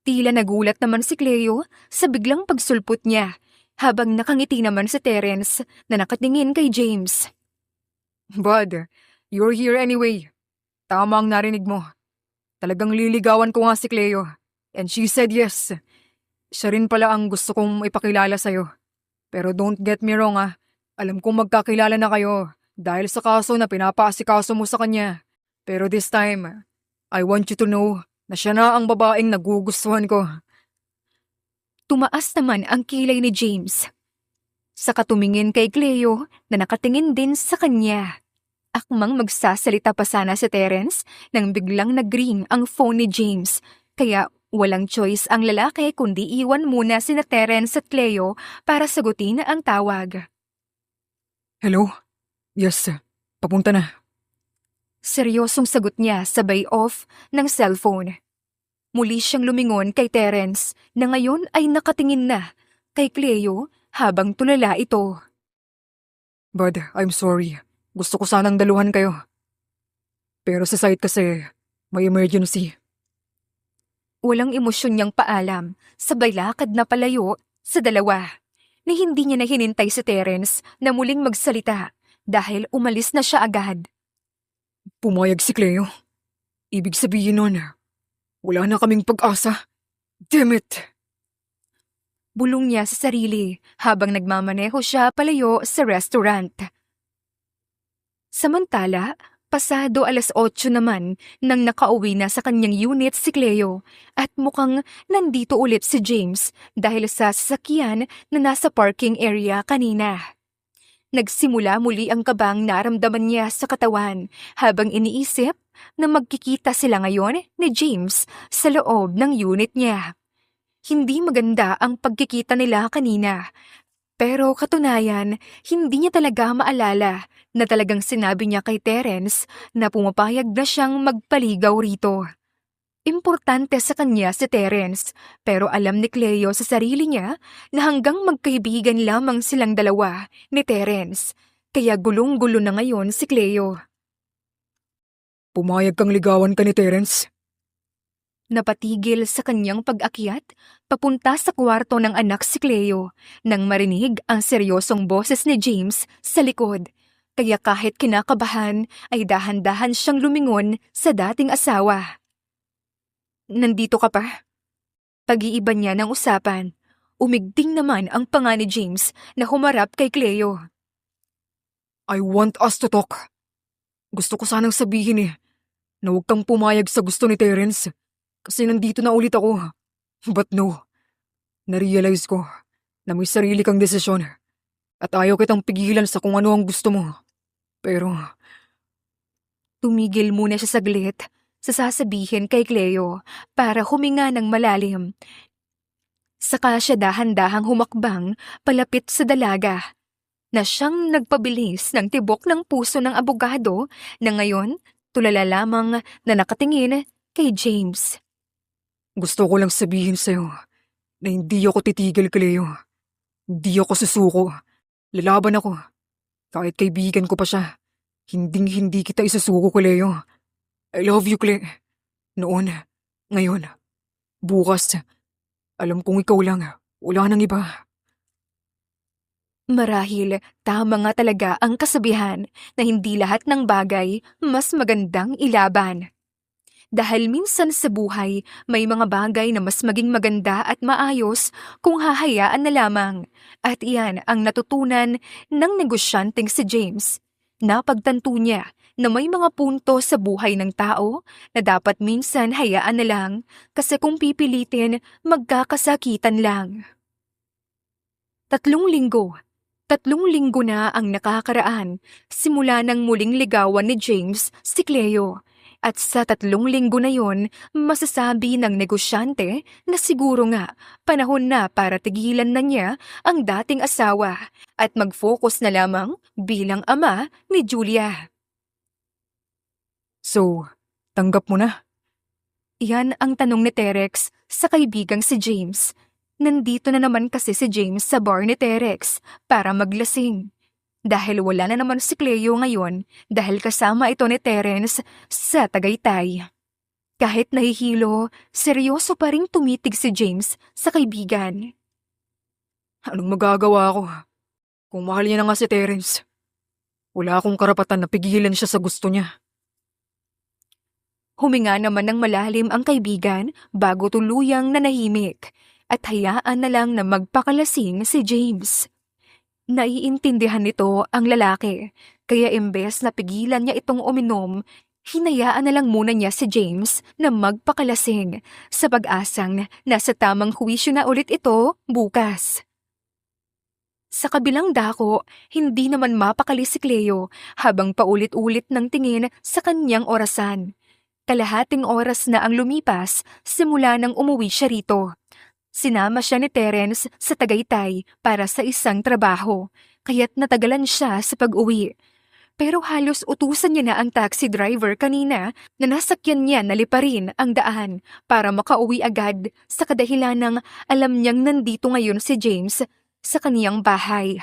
Tila nagulat naman si Cleo sa biglang pagsulpot niya habang nakangiti naman si Terence na nakatingin kay James. Bud, you're here anyway. Tama ang narinig mo. Talagang liligawan ko nga si Cleo. And she said yes. Siya rin pala ang gusto kong ipakilala sa'yo. Pero don't get me wrong Alam kong magkakilala na kayo dahil sa kaso na pinapaasikaso mo sa kanya. Pero this time, I want you to know na siya na ang babaeng nagugustuhan ko. Tumaas naman ang kilay ni James. Saka tumingin kay Cleo na nakatingin din sa kanya. Akmang magsasalita pa sana si Terence nang biglang nag-ring ang phone ni James. Kaya walang choice ang lalaki kundi iwan muna sina Terence at Cleo para sagutin ang tawag. Hello? Yes, papunta na. Seryosong sagot niya sabay off ng cellphone. Muli siyang lumingon kay Terence na ngayon ay nakatingin na kay Cleo habang tulala ito. Bud, I'm sorry. Gusto ko sanang daluhan kayo. Pero sa site kasi, may emergency. Walang emosyon niyang paalam, sabay lakad na palayo sa dalawa. Ni hindi niya na hinintay si Terence na muling magsalita dahil umalis na siya agad. Pumayag si Cleo. Ibig sabihin nun, wala na kaming pag-asa. Damn it! Bulong niya sa sarili habang nagmamaneho siya palayo sa restaurant. Samantala, pasado 8:00 naman nang nakauwi na sa kanyang unit si Cleo at mukhang nandito ulit si James dahil sa sasakyan na nasa parking area kanina. Nagsimula muli ang kabang naramdaman niya sa katawan habang iniisip na magkikita sila ngayon ni James sa loob ng unit niya. Hindi maganda ang pagkikita nila kanina. Pero katunayan, hindi niya talaga maalala na talagang sinabi niya kay Terence na pumapayag na siyang magpaligaw rito. Importante sa kanya si Terence, pero alam ni Cleo sa sarili niya na hanggang magkaibigan lamang silang dalawa ni Terence, kaya gulong-gulo na ngayon si Cleo. Pumayag kang ligawan ka ni Terence. Napatigil sa kanyang pag-akyat, papunta sa kwarto ng anak si Cleo nang marinig ang seryosong boses ni James sa likod. Kaya kahit kinakabahan ay dahan-dahan siyang lumingon sa dating asawa. Nandito ka pa? Pag-iiba niya ng usapan. Umigting naman ang panga ni James na humarap kay Cleo. I want us to talk. Gusto ko sanang sabihin na huwag kang pumayag sa gusto ni Terence. Kasi nandito na ulit ako. But no, narealize ko na may sarili kang desisyon at ayaw kitang pigilan sa kung ano ang gusto mo. Pero, tumigil muna siya saglit sa sasabihin kay Cleo para huminga ng malalim. Saka siya dahan-dahang humakbang palapit sa dalaga na siyang nagpabilis ng tibok ng puso ng abogado na ngayon tulala lamang na nakatingin kay James. gusto ko lang sabihin sa'yo na hindi ako titigil, Cleo. Hindi ako susuko. Lalaban ako. Kahit kaibigan ko pa siya. Hindi kita isusuko, Cleo. I love you, Cle. Noon, ngayon, bukas. Alam kong ikaw lang. Wala nang iba. Marahil tama nga talaga ang kasabihan na hindi lahat ng bagay mas magandang ilaban. Dahil minsan sa buhay, may mga bagay na mas maging maganda at maayos kung hahayaan na lamang. At iyan ang natutunan ng negosyanteng si James. Napagtanto niya na may mga punto sa buhay ng tao na dapat minsan hayaan na lang kasi kung pipilitin, magkakasakitan lang. 3 linggo. 3 linggo na ang nakakaraan simula nang muling ligawan ni James si Cleo. At sa 3 linggo na yon, masasabi ng negosyante na siguro nga panahon na para tigilan na niya ang dating asawa at mag-focus na lamang bilang ama ni Julia. So, tanggap mo na? Yan ang tanong ni Terex sa kaibigang si James. Nandito na naman kasi si James sa bar ni Terex para maglasing. Dahil wala na naman si Cleo ngayon dahil kasama ito ni Terence sa Tagaytay. Kahit nahihilo, seryoso pa ring tumitig si James sa kaibigan. Anong magagawa ko? Kung mahal niya na nga si Terence, wala akong karapatan na pigilan siya sa gusto niya. Huminga naman ng malalim ang kaibigan bago tuluyang nanahimik at hayaan na lang na magpakalasing si James. Naiintindihan nito ang lalaki, kaya imbes na pigilan niya itong uminom, hinayaan na lang muna niya si James na magpakalasing sa pag-asang nasa tamang huwisyo na ulit ito bukas. Sa kabilang dako, hindi naman mapakali si Cleo habang paulit-ulit ng tingin sa kanyang orasan. Kalahating oras na ang lumipas simula nang umuwi siya rito. Sinama siya ni Terence sa Tagaytay para sa isang trabaho, kaya't natagalan siya sa pag-uwi. Pero halos utusan niya na ang taxi driver kanina na nasakyan niya na liparin ang daan para makauwi agad sa kadahilan ng alam niyang nandito ngayon si James sa kaniyang bahay.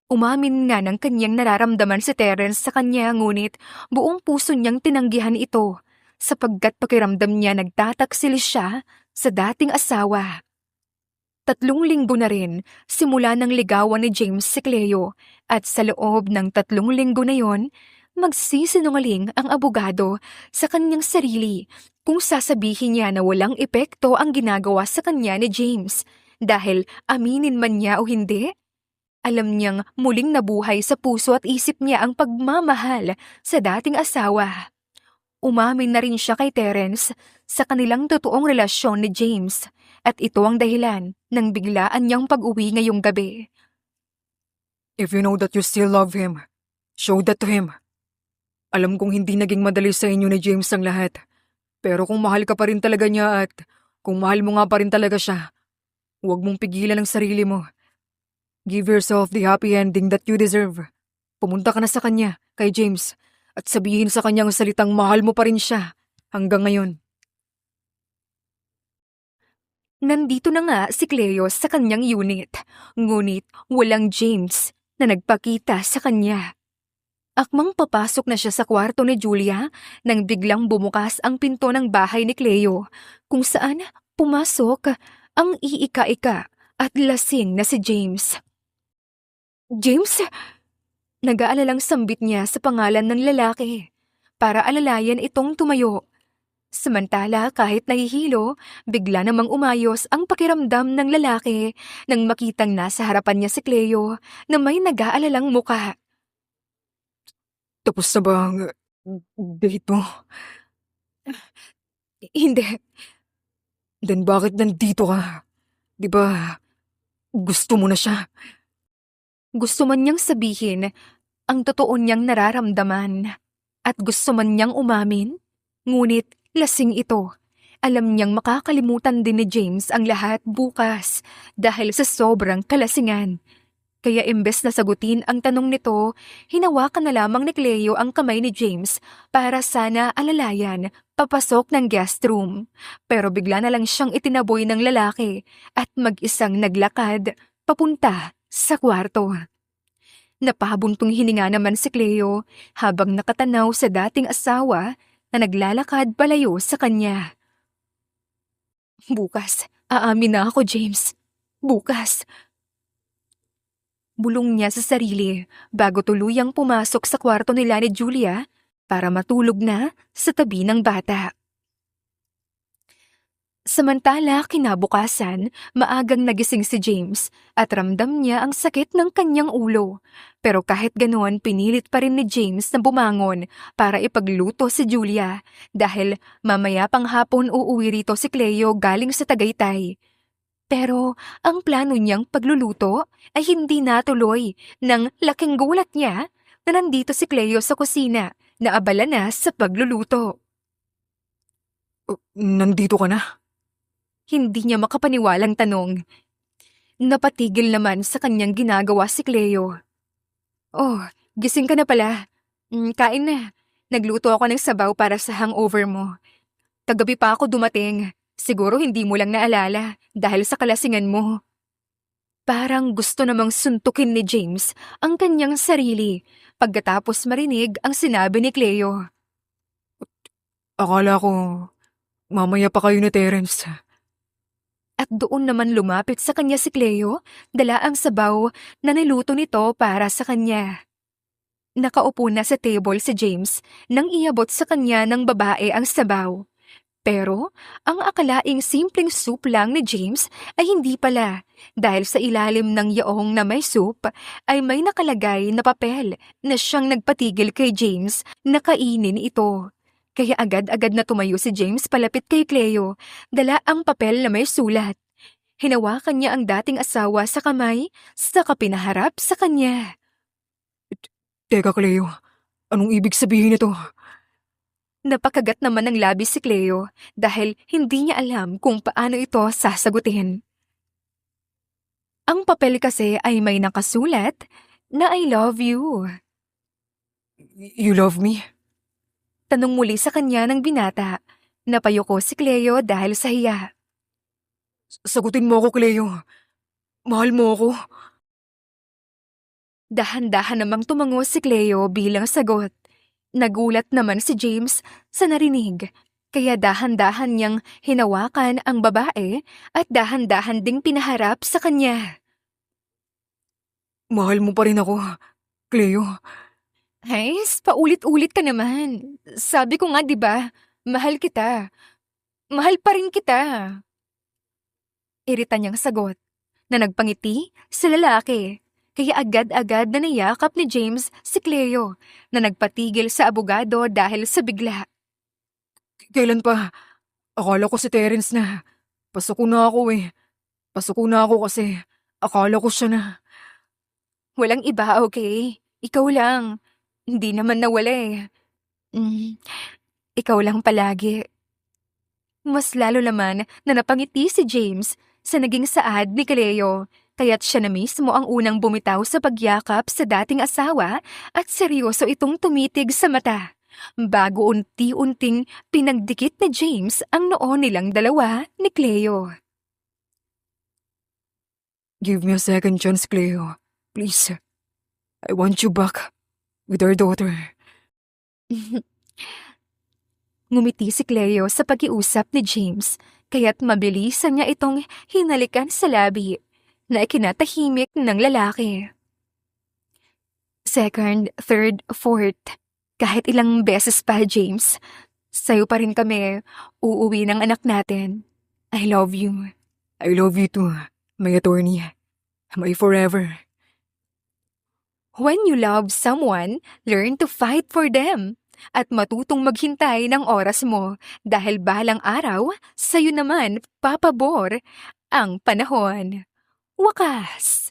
Umamin nga ng kanyang nararamdaman si Terence sa kanya ngunit buong puso niyang tinanggihan ito sapagkat pakiramdam niya nagtataksil siya sa dating asawa. 3 linggo na rin simula ng ligawan ni James si Cleo at sa loob ng 3 linggo na yon, magsisinungaling ang abogado sa kanyang sarili kung sasabihin niya na walang epekto ang ginagawa sa kanya ni James dahil aminin man niya o hindi. Alam niyang muling nabuhay sa puso at isip niya ang pagmamahal sa dating asawa. Umamin na rin siya kay Terence sa kanilang totoong relasyon ni James at ito ang dahilan ng biglaan niyang pag-uwi ngayong gabi. If you know that you still love him, show that to him. Alam kong hindi naging madali sa inyo ni James ang lahat. Pero kung mahal ka pa rin talaga niya at kung mahal mo nga pa rin talaga siya, huwag mong pigilan ang sarili mo. Give yourself the happy ending that you deserve. Pumunta ka na sa kanya, kay James, at sabihin sa kanyang salitang mahal mo pa rin siya hanggang ngayon. Nandito na nga si Cleo sa kanyang unit, ngunit walang James na nagpakita sa kanya. Akmang papasok na siya sa kwarto ni Julia nang biglang bumukas ang pinto ng bahay ni Cleo, kung saan pumasok ang iika-ika at lasing na si James. James? Nag-aalalang sambit niya sa pangalan ng lalaki para alalayan itong tumayo. Samantala kahit nahihilo, bigla namang umayos ang pakiramdam ng lalaki nang makitang nasa harapan niya si Cleo na may nag-aalalang muka. Tapos na ba ang date mo? Hindi, Then bakit nandito ka? Di ba gusto mo na siya? gusto man niyang sabihin ang totoo niyang nararamdaman at gusto man niyang umamin, ngunit lasing ito. Alam niyang makakalimutan din ni James ang lahat bukas dahil sa sobrang kalasingan. Kaya imbes na sagutin ang tanong nito, hinawakan na lamang ni Cleo ang kamay ni James para sana alalayan papasok ng guest room. Pero bigla na lang siyang itinaboy ng lalaki at mag-isang naglakad papunta sa kwarto. Napabuntong hininga naman si Cleo habang nakatanaw sa dating asawa na naglalakad palayo sa kanya. Bukas, aamin na ako, James. Bukas. Bulong niya sa sarili bago tuluyang pumasok sa kwarto nila ni Julia para matulog na sa tabi ng bata. Samantala, kinabukasan, maagang nagising si James at ramdam niya ang sakit ng kanyang ulo. Pero kahit ganoon, pinilit pa rin ni James na bumangon para ipagluto si Julia dahil mamaya pang hapon uuwi rito si Cleo galing sa Tagaytay. Pero ang plano niyang pagluluto ay hindi natuloy nang laking gulat niya na nandito si Cleo sa kusina na abala na sa pagluluto. Nandito ka na? Hindi niya makapaniwalang tanong. Napatigil naman sa kanyang ginagawa si Cleo. Oh, gising ka na pala. Kain na. Nagluto ako ng sabaw para sa hangover mo. Kagabi pa ako dumating. Siguro hindi mo lang naalala dahil sa kalasingan mo. Parang gusto namang suntukin ni James ang kanyang sarili pagkatapos marinig ang sinabi ni Cleo. Akala ko mamaya pa kayo ni Terence. At doon naman lumapit sa kanya si Cleo, dala ang sabaw na niluto nito para sa kanya. Nakaupo na sa table si James nang iabot sa kanya ng babae ang sabaw. Pero ang akalaing simpleng soup lang ni James ay hindi pala, dahil sa ilalim ng yaong na may soup ay may nakalagay na papel na siyang nagpatigil kay James na kainin ito. Kaya agad-agad na tumayo si James palapit kay Cleo, dala ang papel na may sulat. Hinawakan niya ang dating asawa sa kamay, saka pinaharap sa kanya. Teka, Cleo. Anong ibig sabihin nito? Napakagat naman ng labis si Cleo dahil hindi niya alam kung paano ito sasagutin. Ang papel kasi ay may nakasulat na I love you. You love me? Tanong muli sa kanya ng binata. Napayuko si Cleo dahil sa hiya. Sagutin mo ako, Cleo. Mahal mo ako. Dahan-dahan namang tumango si Cleo bilang sagot. Nagulat naman si James sa narinig, kaya dahan-dahan niyang hinawakan ang babae at dahan-dahan ding pinaharap sa kanya. Mahal mo pa rin ako, Cleo. Ay, paulit-ulit ka naman. Sabi ko nga 'di ba, mahal kita. Mahal pa rin kita. Irita niyang sagot, na nagpangiti sa lalaki. Kaya agad-agad na niyakap ni James si Cleo na nagpatigil sa abogado dahil sa bigla. Kailan pa? Akala ko si Terence na. Pasok ko na ako eh. Pasok ko na ako kasi akala ko siya na. Walang iba, okay? Ikaw lang. Hindi naman nawala eh. Ikaw lang palagi. Mas lalo naman na napangiti si James sa naging saad ni Cleo. Kaya't siya na mismo ang unang bumitaw sa pagyakap sa dating asawa at seryoso itong tumitig sa mata. Bago unti-unting pinagdikit ni James ang noo nilang dalawa ni Cleo. Give me a second chance, Cleo. Please. I want you back with our daughter. Ngumiti si Cleo sa pag-iusap ni James, kaya't mabilisan niya itong hinalikan sa labi na ikinatahimik ng lalaki. Second, third, fourth, kahit ilang beses pa, James, sa'yo pa rin kami uuwi ng anak natin. I love you. I love you too, my attorney. My forever. When you love someone, learn to fight for them. At matutong maghintay ng oras mo dahil balang araw, sa'yo naman papabor ang panahon. Wakas!